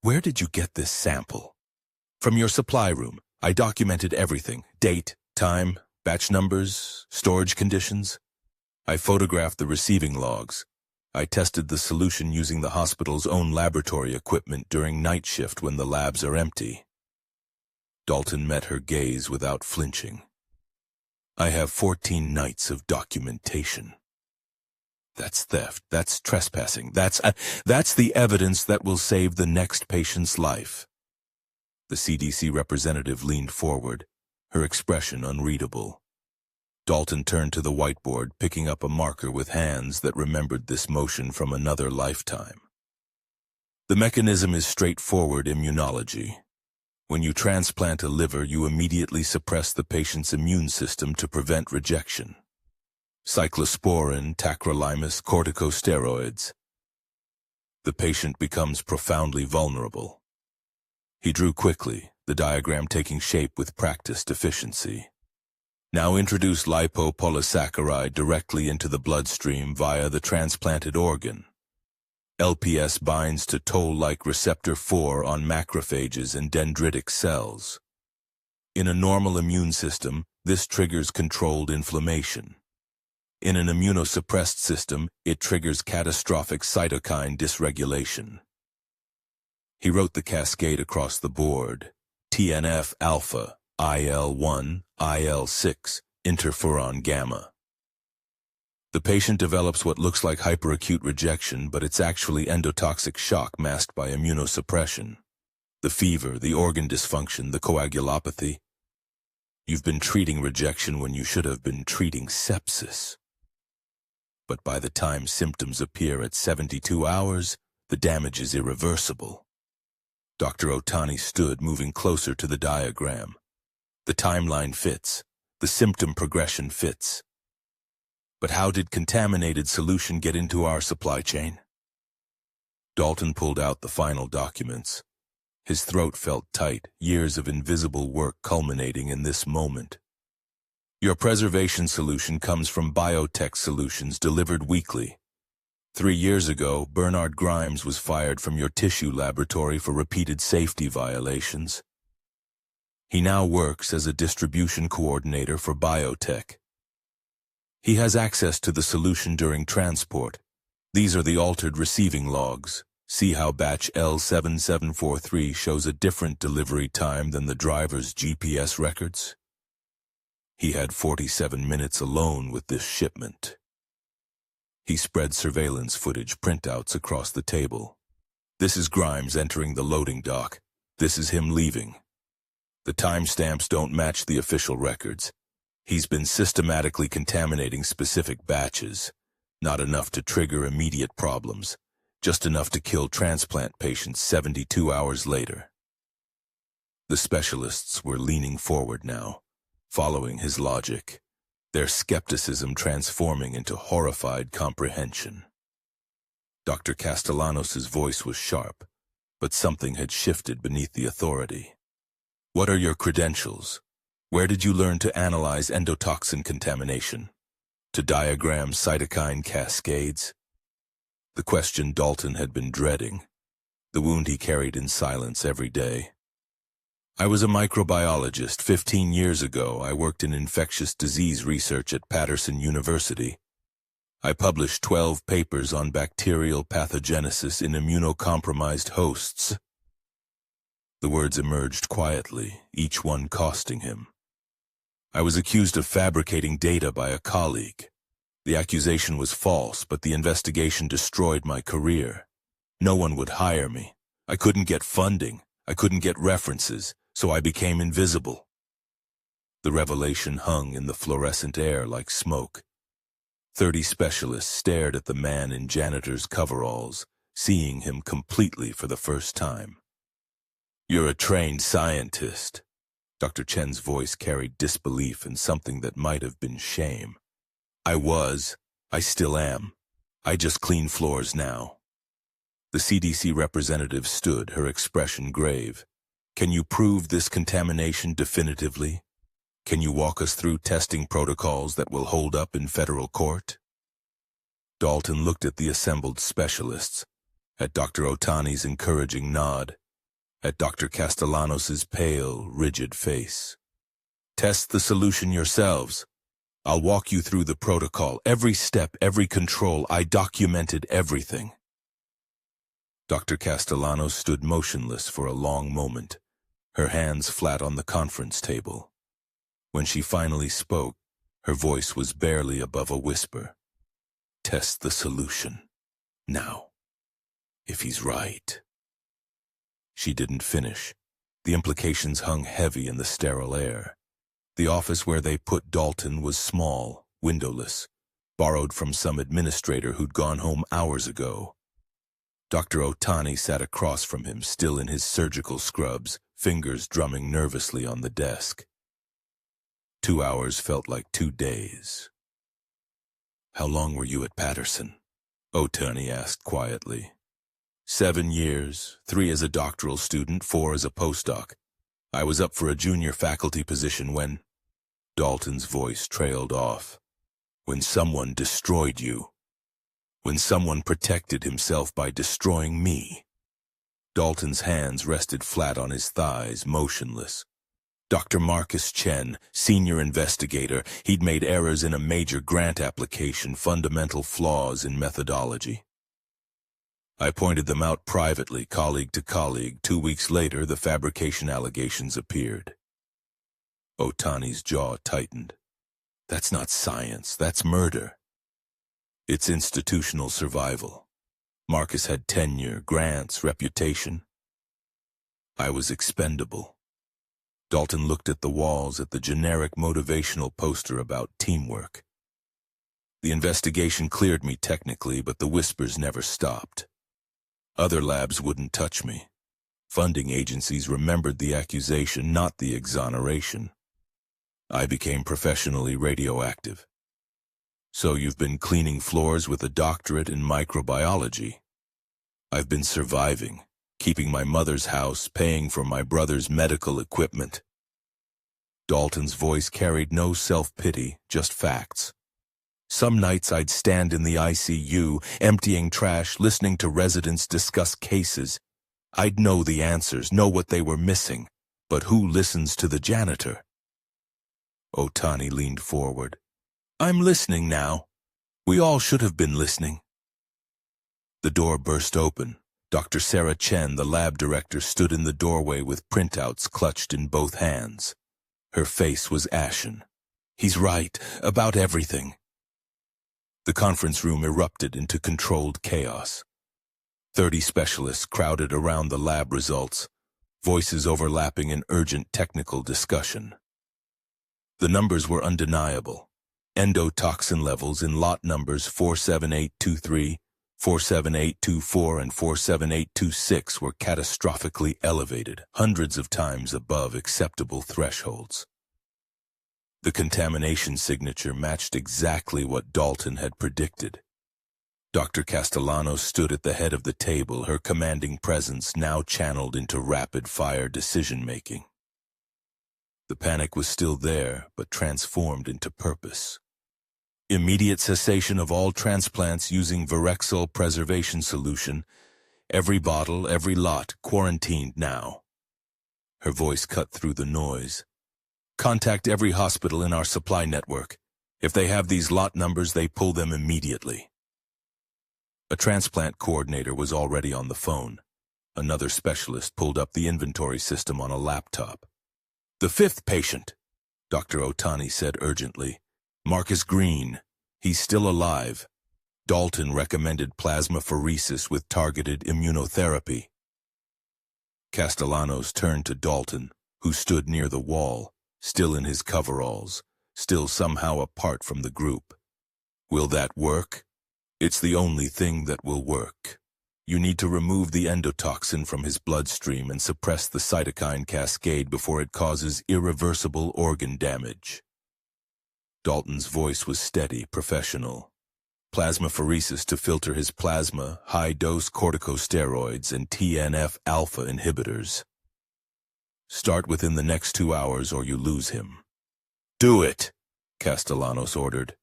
Where did you get this sample? From your supply room. I documented everything. Date, time, batch numbers, storage conditions. I photographed the receiving logs. I tested the solution using the hospital's own laboratory equipment during night shift when the labs are empty. Dalton met her gaze without flinching. I have 14 nights of documentation. That's theft. That's trespassing. That's the evidence that will save the next patient's life. The CDC representative leaned forward, her expression unreadable. Dalton turned to the whiteboard, picking up a marker with hands that remembered this motion from another lifetime. The mechanism is straightforward immunology. When you transplant a liver, you immediately suppress the patient's immune system to prevent rejection. Cyclosporin, tacrolimus, corticosteroids. The patient becomes profoundly vulnerable. He drew quickly, the diagram taking shape with practiced efficiency. Now introduce lipopolysaccharide directly into the bloodstream via the transplanted organ. LPS binds to toll-like receptor 4 on macrophages and dendritic cells. In a normal immune system, this triggers controlled inflammation. In an immunosuppressed system, it triggers catastrophic cytokine dysregulation. He wrote the cascade across the board: TNF-alpha, IL-1, IL-6, interferon gamma. The patient develops what looks like hyperacute rejection, but it's actually endotoxic shock masked by immunosuppression. The fever, the organ dysfunction, the coagulopathy. You've been treating rejection when you should have been treating sepsis. But by the time symptoms appear at 72 hours, the damage is irreversible. Dr. Otani stood, moving closer to the diagram. The timeline fits. The symptom progression fits. But how did contaminated solution get into our supply chain? Dalton pulled out the final documents. His throat felt tight, years of invisible work culminating in this moment. Your preservation solution comes from biotech solutions delivered weekly. 3 years ago, Bernard Grimes was fired from your tissue laboratory for repeated safety violations. He now works as a distribution coordinator for biotech. He has access to the solution during transport. These are the altered receiving logs. See how batch L7743 shows a different delivery time than the driver's GPS records? He had 47 minutes alone with this shipment. He spread surveillance footage printouts across the table. This is Grimes entering the loading dock. This is him leaving. The timestamps don't match the official records. He's been systematically contaminating specific batches. Not enough to trigger immediate problems. Just enough to kill transplant patients 72 hours later. The specialists were leaning forward now, following his logic, their skepticism transforming into horrified comprehension. Dr. Castellanos' voice was sharp. but something had shifted beneath the authority. What are your credentials? Where did you learn to analyze endotoxin contamination? To diagram cytokine cascades? The question Dalton had been dreading, the wound he carried in silence every day. I was a microbiologist. 15 years ago, I worked in infectious disease research at Patterson University. I published 12 papers on bacterial pathogenesis in immunocompromised hosts. The words emerged quietly, each one costing him. I was accused of fabricating data by a colleague. The accusation was false, but the investigation destroyed my career. No one would hire me. I couldn't get funding. I couldn't get references, so I became invisible. The revelation hung in the fluorescent air like smoke. 30 specialists stared at the man in Janitor's coveralls, seeing him completely for the first time. You're a trained scientist. Dr. Chen's voice carried disbelief and something that might have been shame. I was. I still am. I just clean floors now. The CDC representative stood, her expression grave. Can you prove this contamination definitively? Can you walk us through testing protocols that will hold up in federal court? Dalton looked at the assembled specialists, at Dr. Otani's encouraging nod, at Dr. Castellanos's pale, rigid face. Test the solution yourselves. I'll walk you through the protocol, every step, every control. I documented everything. Dr. Castellanos stood motionless for a long moment, her hands flat on the conference table. When she finally spoke, her voice was barely above a whisper. Test the solution. Now. If he's right. She didn't finish. The implications hung heavy in the sterile air. The office where they put Dalton was small, windowless, borrowed from some administrator who'd gone home hours ago. Dr. Otani sat across from him, still in his surgical scrubs, fingers drumming nervously on the desk. 2 hours felt like 2 days. How long were you at Patterson? Otani asked quietly. 7 years, 3 as a doctoral student, 4 as a postdoc. I was up for a junior faculty position when... Dalton's voice trailed off. When someone destroyed you. When someone protected himself by destroying me. Dalton's hands rested flat on his thighs, motionless. Dr. Marcus Chen, senior investigator, he'd made errors in a major grant application, fundamental flaws in methodology. I pointed them out privately, colleague to colleague. 2 weeks later, the fabrication allegations appeared. Otani's jaw tightened. That's not science, that's murder. It's institutional survival. Marcus had tenure, grants, reputation. I was expendable. Dalton looked at the walls, at the generic motivational poster about teamwork. The investigation cleared me technically, but the whispers never stopped. Other labs wouldn't touch me. Funding agencies remembered the accusation, not the exoneration. I became professionally radioactive. So you've been cleaning floors with a doctorate in microbiology. I've been surviving, keeping my mother's house, paying for my brother's medical equipment. Dalton's voice carried no self-pity, just facts. Some nights I'd stand in the ICU, emptying trash, listening to residents discuss cases. I'd know the answers, know what they were missing. But who listens to the janitor? Otani leaned forward. I'm listening now. We all should have been listening. The door burst open. Dr. Sarah Chen, the lab director, stood in the doorway with printouts clutched in both hands. Her face was ashen. He's right, about everything. The conference room erupted into controlled chaos. 30 specialists crowded around the lab results, voices overlapping in urgent technical discussion. The numbers were undeniable. Endotoxin levels in lot numbers 47823, 47824, and 47826 were catastrophically elevated, hundreds of times above acceptable thresholds. The contamination signature matched exactly what Dalton had predicted. Dr. Castellano stood at the head of the table, her commanding presence now channeled into rapid-fire decision-making. The panic was still there, but transformed into purpose. Immediate cessation of all transplants using Virexol preservation solution. Every bottle, every lot, quarantined now. Her voice cut through the noise. Contact every hospital in our supply network. If they have these lot numbers, they pull them immediately. A transplant coordinator was already on the phone. Another specialist pulled up the inventory system on a laptop. "The 5th patient," Dr. Otani said urgently. "Marcus Green. He's still alive. Dalton recommended plasmapheresis with targeted immunotherapy." Castellanos turned to Dalton, who stood near the wall, still in his coveralls, still somehow apart from the group. "Will that work?" "It's the only thing that will work. You need to remove the endotoxin from his bloodstream and suppress the cytokine cascade before it causes irreversible organ damage." Dalton's voice was steady, professional. "Plasmapheresis to filter his plasma, high-dose corticosteroids, and TNF-alpha inhibitors. Start within the next 2 hours or you lose him." "Do it," Castellanos ordered.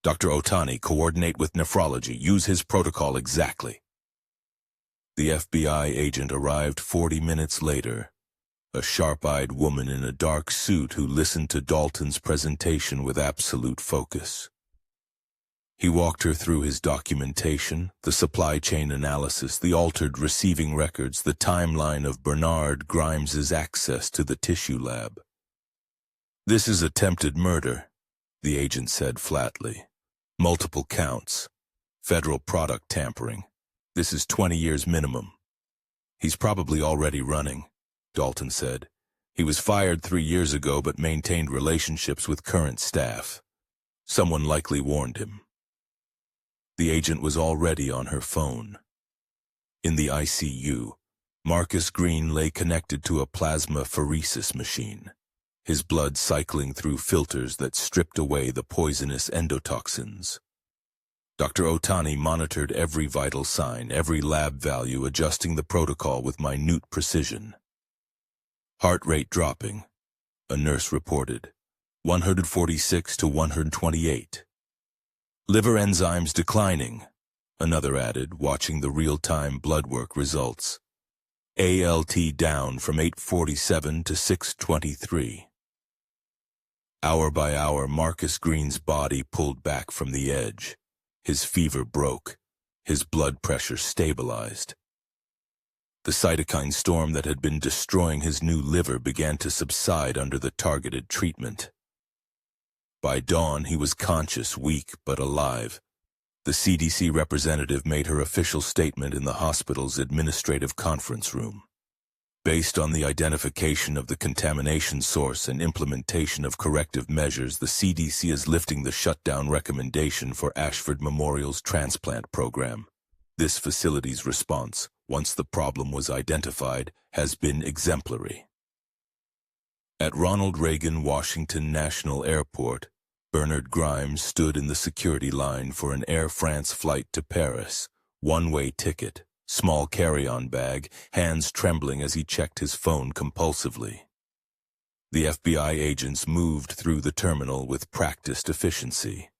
"Dr. Otani, coordinate with nephrology. Use his protocol exactly." The FBI agent arrived 40 minutes later, a sharp-eyed woman in a dark suit who listened to Dalton's presentation with absolute focus. He walked her through his documentation, the supply chain analysis, the altered receiving records, the timeline of Bernard Grimes's access to the tissue lab. "This is attempted murder," the agent said flatly. "Multiple counts. Federal product tampering. This is 20 years minimum." "He's probably already running," Dalton said. "He was fired 3 years ago but maintained relationships with current staff. Someone likely warned him." The agent was already on her phone. In the ICU, Marcus Green lay connected to a plasmapheresis machine, his blood cycling through filters that stripped away the poisonous endotoxins. Dr. Otani monitored every vital sign, every lab value, adjusting the protocol with minute precision. "Heart rate dropping," a nurse reported. 146 to 128. "Liver enzymes declining," another added, watching the real-time blood work results. ALT down from 847 to 623. Hour by hour, Marcus Green's body pulled back from the edge. His fever broke. His blood pressure stabilized. The cytokine storm that had been destroying his new liver began to subside under the targeted treatment. By dawn, he was conscious, weak, but alive. The CDC representative made her official statement in the hospital's administrative conference room. Based on the identification of the contamination source and implementation of corrective measures, the CDC is lifting the shutdown recommendation for Ashford Memorial's transplant program. This facility's response, once the problem was identified, has been exemplary. At Ronald Reagan Washington National Airport, Bernard Grimes stood in the security line for an Air France flight to Paris, one-way ticket, small carry-on bag, hands trembling as he checked his phone compulsively. The FBI agents moved through the terminal with practiced efficiency.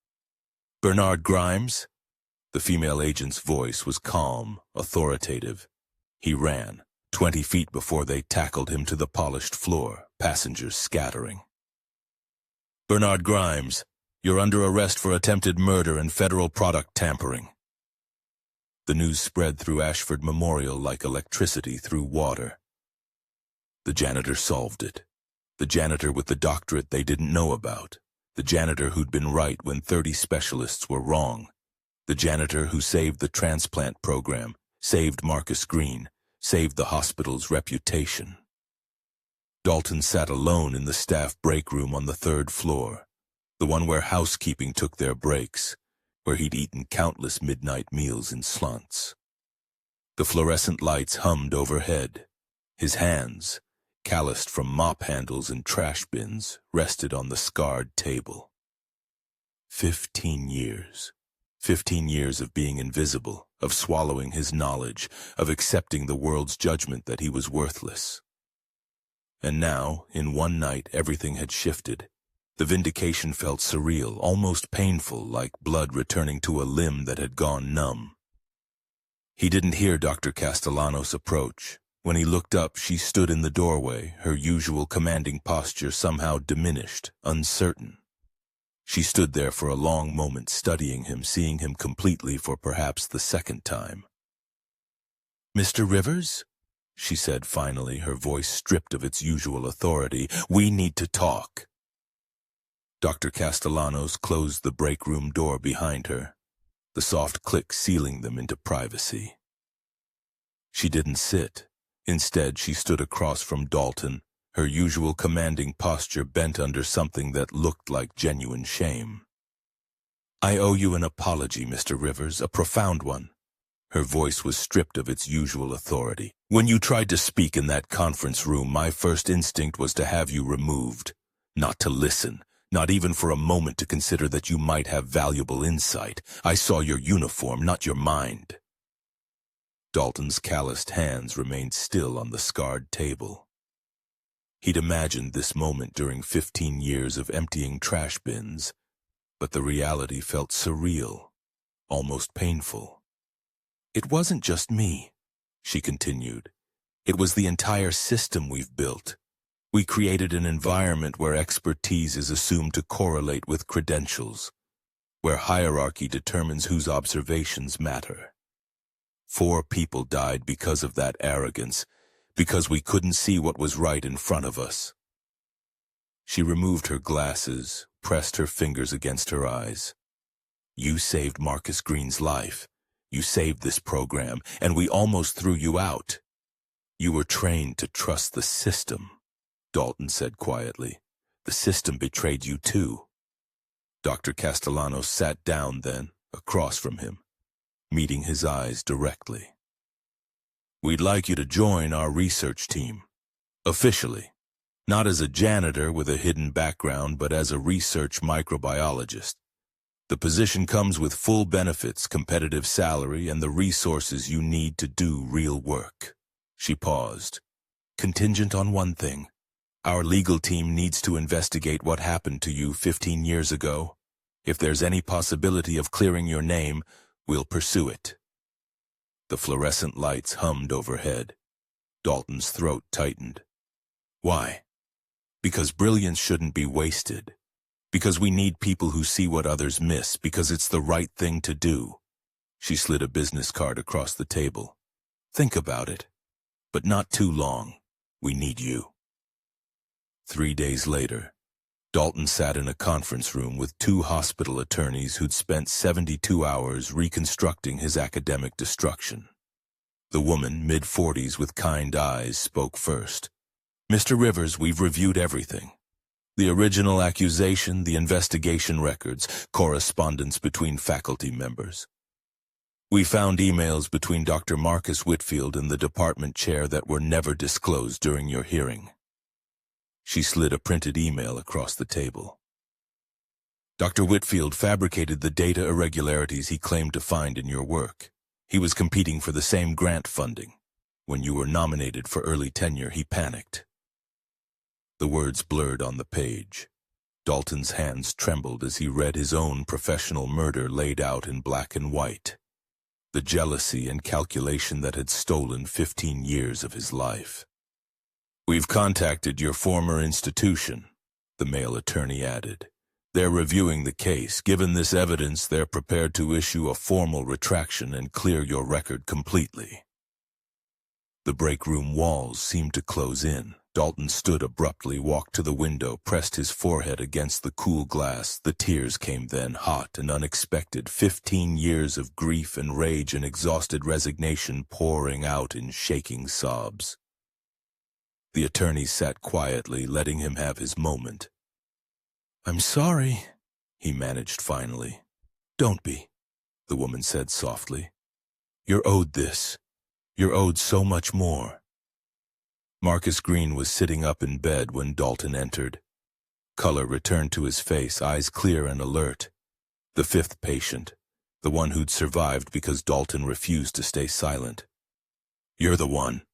"Bernard Grimes?" The female agent's voice was calm, authoritative. He ran, 20 feet before they tackled him to the polished floor, passengers scattering. "Bernard Grimes, you're under arrest for attempted murder and federal product tampering." The news spread through Ashford Memorial like electricity through water. The janitor solved it. The janitor with the doctorate they didn't know about. The janitor who'd been right when 30 specialists were wrong. The janitor who saved the transplant program, saved Marcus Green, saved the hospital's reputation. Dalton sat alone in the staff break room on the 3rd floor, the one where housekeeping took their breaks, where he'd eaten countless midnight meals in slunts. The fluorescent lights hummed overhead. His hands, calloused from mop handles and trash bins, rested on the scarred table. 15 years. 15 years of being invisible, of swallowing his knowledge, of accepting the world's judgment that he was worthless. And now, in one night, everything had shifted. The vindication felt surreal, almost painful, like blood returning to a limb that had gone numb. He didn't hear Dr. Castellanos approach. When he looked up, she stood in the doorway, her usual commanding posture somehow diminished, uncertain. She stood there for a long moment, studying him, seeing him completely for perhaps the second time. "Mr. Rivers?" she said finally, her voice stripped of its usual authority. "We need to talk." Dr. Castellanos closed the break room door behind her, the soft click sealing them into privacy. She didn't sit. Instead, she stood across from Dalton, her usual commanding posture bent under something that looked like genuine shame. "I owe you an apology, Mr. Rivers, a profound one." Her voice was stripped of its usual authority. "When you tried to speak in that conference room, my first instinct was to have you removed. Not to listen, not even for a moment to consider that you might have valuable insight. I saw your uniform, not your mind." Dalton's calloused hands remained still on the scarred table. He'd imagined this moment during 15 years of emptying trash bins, but the reality felt surreal, almost painful. "It wasn't just me," she continued. "It was the entire system we've built. We created an environment where expertise is assumed to correlate with credentials, where hierarchy determines whose observations matter. 4 people died because of that arrogance, because we couldn't see what was right in front of us." She removed her glasses, pressed her fingers against her eyes. "You saved Marcus Green's life. You saved this program, and we almost threw you out. You were trained to trust the system," Dalton said quietly. "The system betrayed you too." Dr. Castellanos sat down then, across from him, meeting his eyes directly. "We'd like you to join our research team. Officially. Not as a janitor with a hidden background, but as a research microbiologist. The position comes with full benefits, competitive salary, and the resources you need to do real work." She paused. "Contingent on one thing. Our legal team needs to investigate what happened to you 15 years ago. If there's any possibility of clearing your name, we'll pursue it." The fluorescent lights hummed overhead. Dalton's throat tightened. "Why?" "Because brilliance shouldn't be wasted. Because we need people who see what others miss, because it's the right thing to do." She slid a business card across the table. "Think about it. But not too long. We need you." 3 days later, Dalton sat in a conference room with 2 hospital attorneys who'd spent 72 hours reconstructing his academic destruction. The woman, mid-40s with kind eyes, spoke first. "Mr. Rivers, we've reviewed everything. The original accusation, the investigation records, correspondence between faculty members. We found emails between Dr. Marcus Whitfield and the department chair that were never disclosed during your hearing." She slid a printed email across the table. "Dr. Whitfield fabricated the data irregularities he claimed to find in your work. He was competing for the same grant funding. When you were nominated for early tenure, he panicked." The words blurred on the page. Dalton's hands trembled as he read his own professional murder laid out in black and white. The jealousy and calculation that had stolen 15 years of his life. "We've contacted your former institution," the male attorney added. "They're reviewing the case. Given this evidence, they're prepared to issue a formal retraction and clear your record completely." The break room walls seemed to close in. Dalton stood abruptly, walked to the window, pressed his forehead against the cool glass. The tears came then, hot and unexpected, 15 years of grief and rage and exhausted resignation pouring out in shaking sobs. The attorney sat quietly, letting him have his moment. "I'm sorry," he managed finally. "Don't be," the woman said softly. "You're owed this. You're owed so much more." Marcus Green was sitting up in bed when Dalton entered. Color returned to his face, eyes clear and alert. The 5th patient, the one who'd survived because Dalton refused to stay silent. "You're the one,"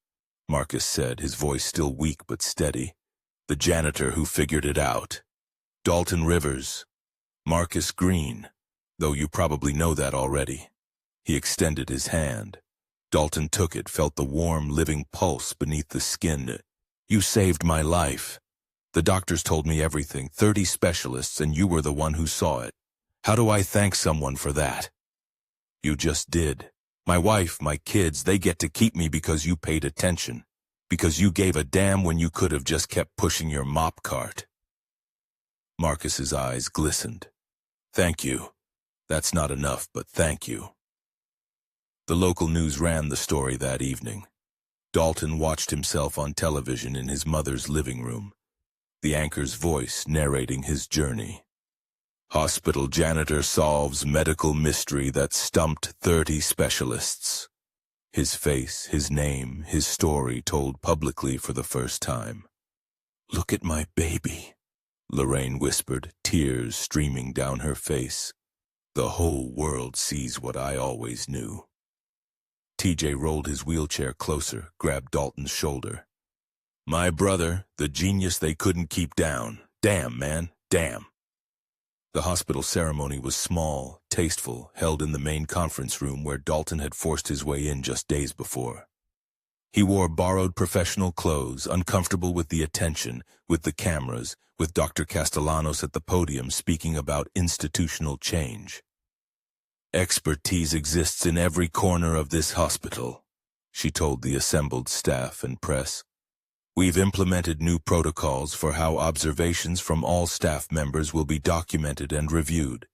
Marcus said, his voice still weak but steady. "The janitor who figured it out. Dalton Rivers. Marcus Green, though you probably know that already." He extended his hand. Dalton took it, felt the warm, living pulse beneath the skin. "You saved my life. The doctors told me everything, 30 specialists, and you were the one who saw it. How do I thank someone for that?" "You just did. My wife, my kids, they get to keep me because you paid attention. Because you gave a damn when you could have just kept pushing your mop cart." Marcus's eyes glistened. "Thank you. That's not enough, but thank you." The local news ran the story that evening. Dalton watched himself on television in his mother's living room, the anchor's voice narrating his journey. "Hospital janitor solves medical mystery that stumped 30 specialists." His face, his name, his story told publicly for the first time. "Look at my baby," Lorraine whispered, tears streaming down her face. "The whole world sees what I always knew." TJ rolled his wheelchair closer, grabbed Dalton's shoulder. "My brother, the genius they couldn't keep down. Damn, man, damn." The hospital ceremony was small, tasteful, held in the main conference room where Dalton had forced his way in just days before. He wore borrowed professional clothes, uncomfortable with the attention, with the cameras, with Dr. Castellanos at the podium speaking about institutional change. "Expertise exists in every corner of this hospital," she told the assembled staff and press. "We've implemented new protocols for how observations from all staff members will be documented and reviewed.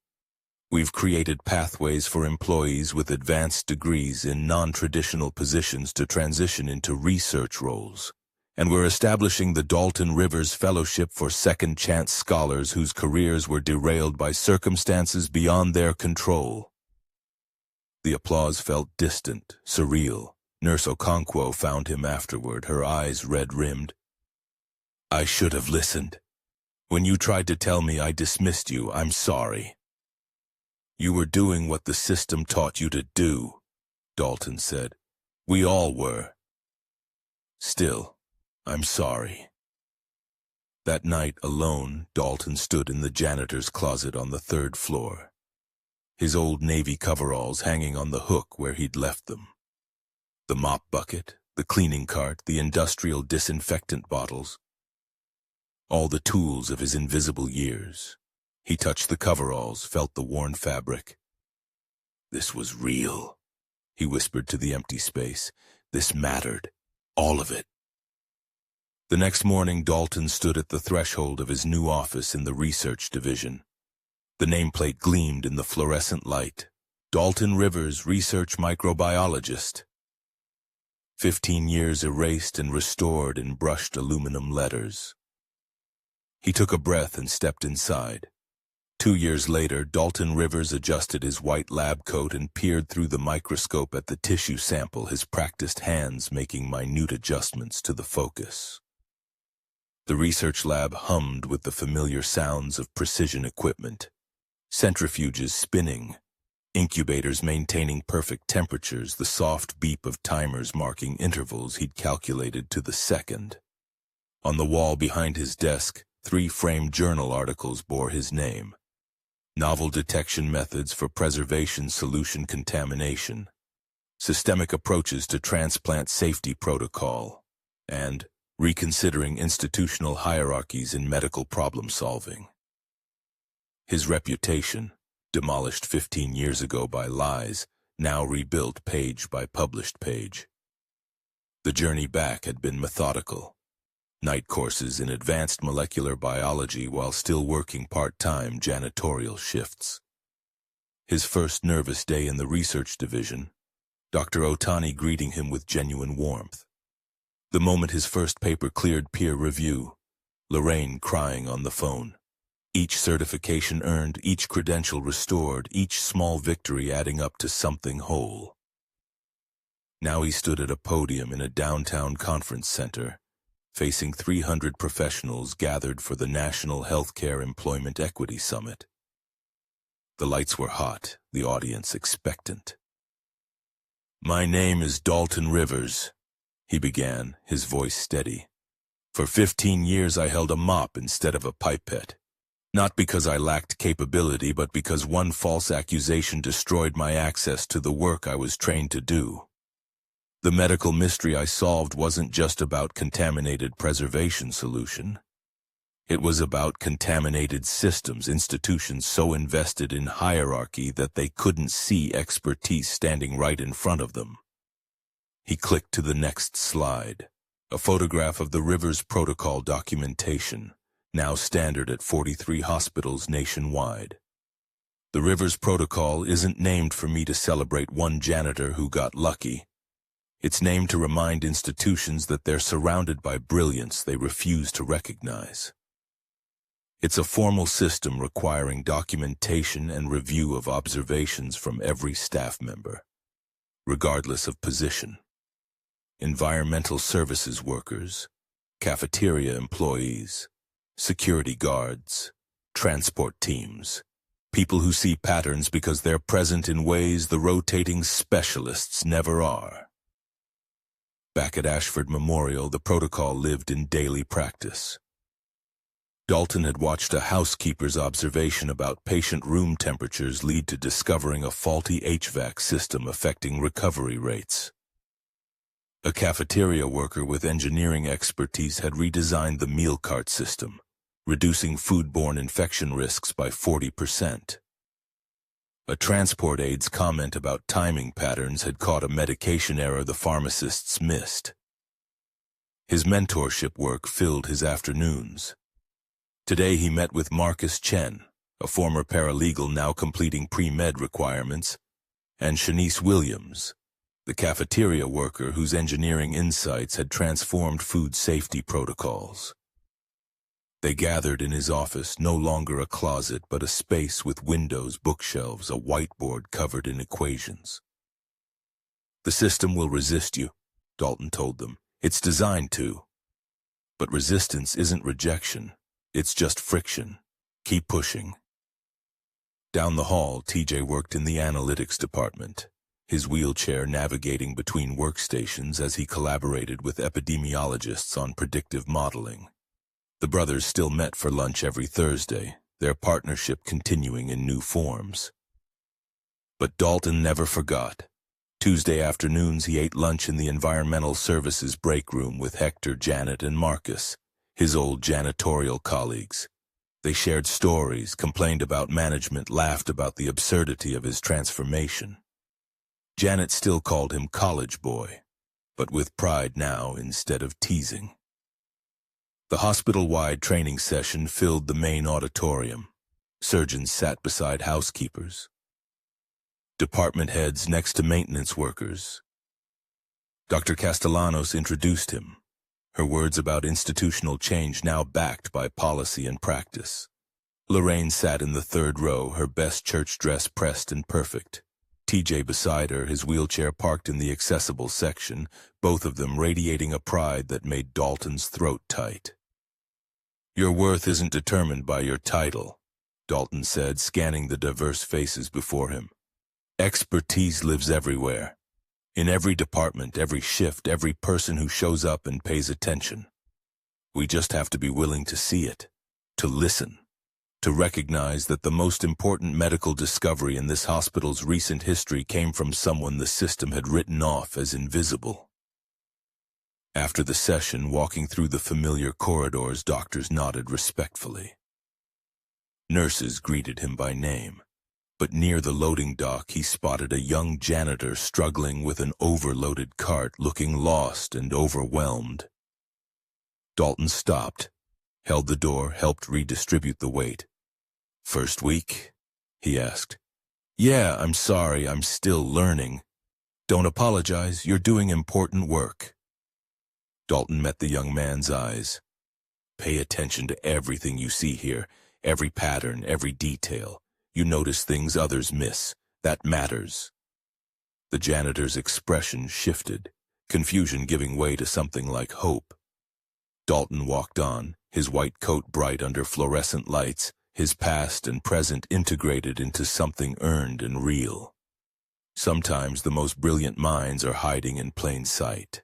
We've created pathways for employees with advanced degrees in non-traditional positions to transition into research roles. And we're establishing the Dalton Rivers Fellowship for second-chance scholars whose careers were derailed by circumstances beyond their control." The applause felt distant, surreal. Nurse Okonkwo found him afterward, her eyes red-rimmed. "I should have listened. When you tried to tell me I dismissed you, I'm sorry." "You were doing what the system taught you to do," Dalton said. "We all were. Still, I'm sorry." That night, alone, Dalton stood in the janitor's closet on the 3rd floor, his old Navy coveralls hanging on the hook where he'd left them. The mop bucket, the cleaning cart, the industrial disinfectant bottles. All the tools of his invisible years. He touched the coveralls, felt the worn fabric. "This was real," he whispered to the empty space. "This mattered. All of it." The next morning, Dalton stood at the threshold of his new office in the research division. The nameplate gleamed in the fluorescent light. Dalton Rivers, research microbiologist. 15 years erased and restored in brushed aluminum letters. He took a breath and stepped inside. 2 years later, Dalton Rivers adjusted his white lab coat and peered through the microscope at the tissue sample, his practiced hands making minute adjustments to the focus. The research lab hummed with the familiar sounds of precision equipment. Centrifuges spinning, incubators maintaining perfect temperatures, the soft beep of timers marking intervals he'd calculated to the second. On the wall behind his desk, 3 framed journal articles bore his name. Novel detection methods for preservation solution contamination, systemic approaches to transplant safety protocol, and reconsidering institutional hierarchies in medical problem solving. His reputation, demolished 15 years ago by lies, now rebuilt page by published page. The journey back had been methodical. Night courses in advanced molecular biology while still working part-time janitorial shifts. His first nervous day in the research division, Dr. Otani greeting him with genuine warmth. The moment his first paper cleared peer review, Lorraine crying on the phone. Each certification earned, each credential restored, each small victory adding up to something whole. Now he stood at a podium in a downtown conference center, facing 300 professionals gathered for the National Healthcare Employment Equity Summit. The lights were hot, the audience expectant. "My name is Dalton Rivers," he began, his voice steady. "For 15 years I held a mop instead of a pipette. Not because I lacked capability, but because one false accusation destroyed my access to the work I was trained to do. The medical mystery I solved wasn't just about contaminated preservation solution. It was about contaminated systems, institutions so invested in hierarchy that they couldn't see expertise standing right in front of them." He clicked to the next slide, a photograph of the Rivers Protocol documentation, now standard at 43 hospitals nationwide. The Rivers Protocol isn't named for me to celebrate one janitor who got lucky. It's named to remind institutions that they're surrounded by brilliance they refuse to recognize. It's a formal system requiring documentation and review of observations from every staff member, regardless of position. Environmental services workers, cafeteria employees, security guards, transport teams, people who see patterns because they're present in ways the rotating specialists never are. Back at Ashford Memorial, the protocol lived in daily practice. Dalton had watched a housekeeper's observation about patient room temperatures lead to discovering a faulty HVAC system affecting recovery rates. A cafeteria worker with engineering expertise had redesigned the meal cart system, reducing foodborne infection risks by 40%. A transport aide's comment about timing patterns had caught a medication error the pharmacists missed. His mentorship work filled his afternoons. Today he met with Marcus Chen, a former paralegal now completing pre-med requirements, and Shanice Williams, the cafeteria worker whose engineering insights had transformed food safety protocols. They gathered in his office, no longer a closet, but a space with windows, bookshelves, a whiteboard covered in equations. "The system will resist you," Dalton told them. "It's designed to. But resistance isn't rejection. It's just friction. Keep pushing." Down the hall, TJ worked in the analytics department, his wheelchair navigating between workstations as he collaborated with epidemiologists on predictive modeling. The brothers still met for lunch every Thursday, their partnership continuing in new forms. But Dalton never forgot. Tuesday afternoons he ate lunch in the environmental services break room with Hector, Janet, and Marcus, his old janitorial colleagues. They shared stories, complained about management, laughed about the absurdity of his transformation. Janet still called him college boy, but with pride now instead of teasing. The hospital-wide training session filled the main auditorium. Surgeons sat beside housekeepers, department heads next to maintenance workers. Dr. Castellanos introduced him, her words about institutional change now backed by policy and practice. Lorraine sat in the third row, her best church dress pressed and perfect. TJ beside her, his wheelchair parked in the accessible section, both of them radiating a pride that made Dalton's throat tight. "Your worth isn't determined by your title," Dalton said, scanning the diverse faces before him. "Expertise lives everywhere. In every department, every shift, every person who shows up and pays attention. We just have to be willing to see it, to listen, to recognize that the most important medical discovery in this hospital's recent history came from someone the system had written off as invisible." After the session, walking through the familiar corridors, doctors nodded respectfully. Nurses greeted him by name, but near the loading dock he spotted a young janitor struggling with an overloaded cart, looking lost and overwhelmed. Dalton stopped, held the door, helped redistribute the weight. "First week?" he asked. "Yeah, I'm sorry, I'm still learning." "Don't apologize, you're doing important work." Dalton met the young man's eyes. "Pay attention to everything you see here, every pattern, every detail. You notice things others miss. That matters." The janitor's expression shifted, confusion giving way to something like hope. Dalton walked on, his white coat bright under fluorescent lights, his past and present integrated into something earned and real. Sometimes the most brilliant minds are hiding in plain sight.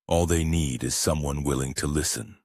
All they need is someone willing to listen.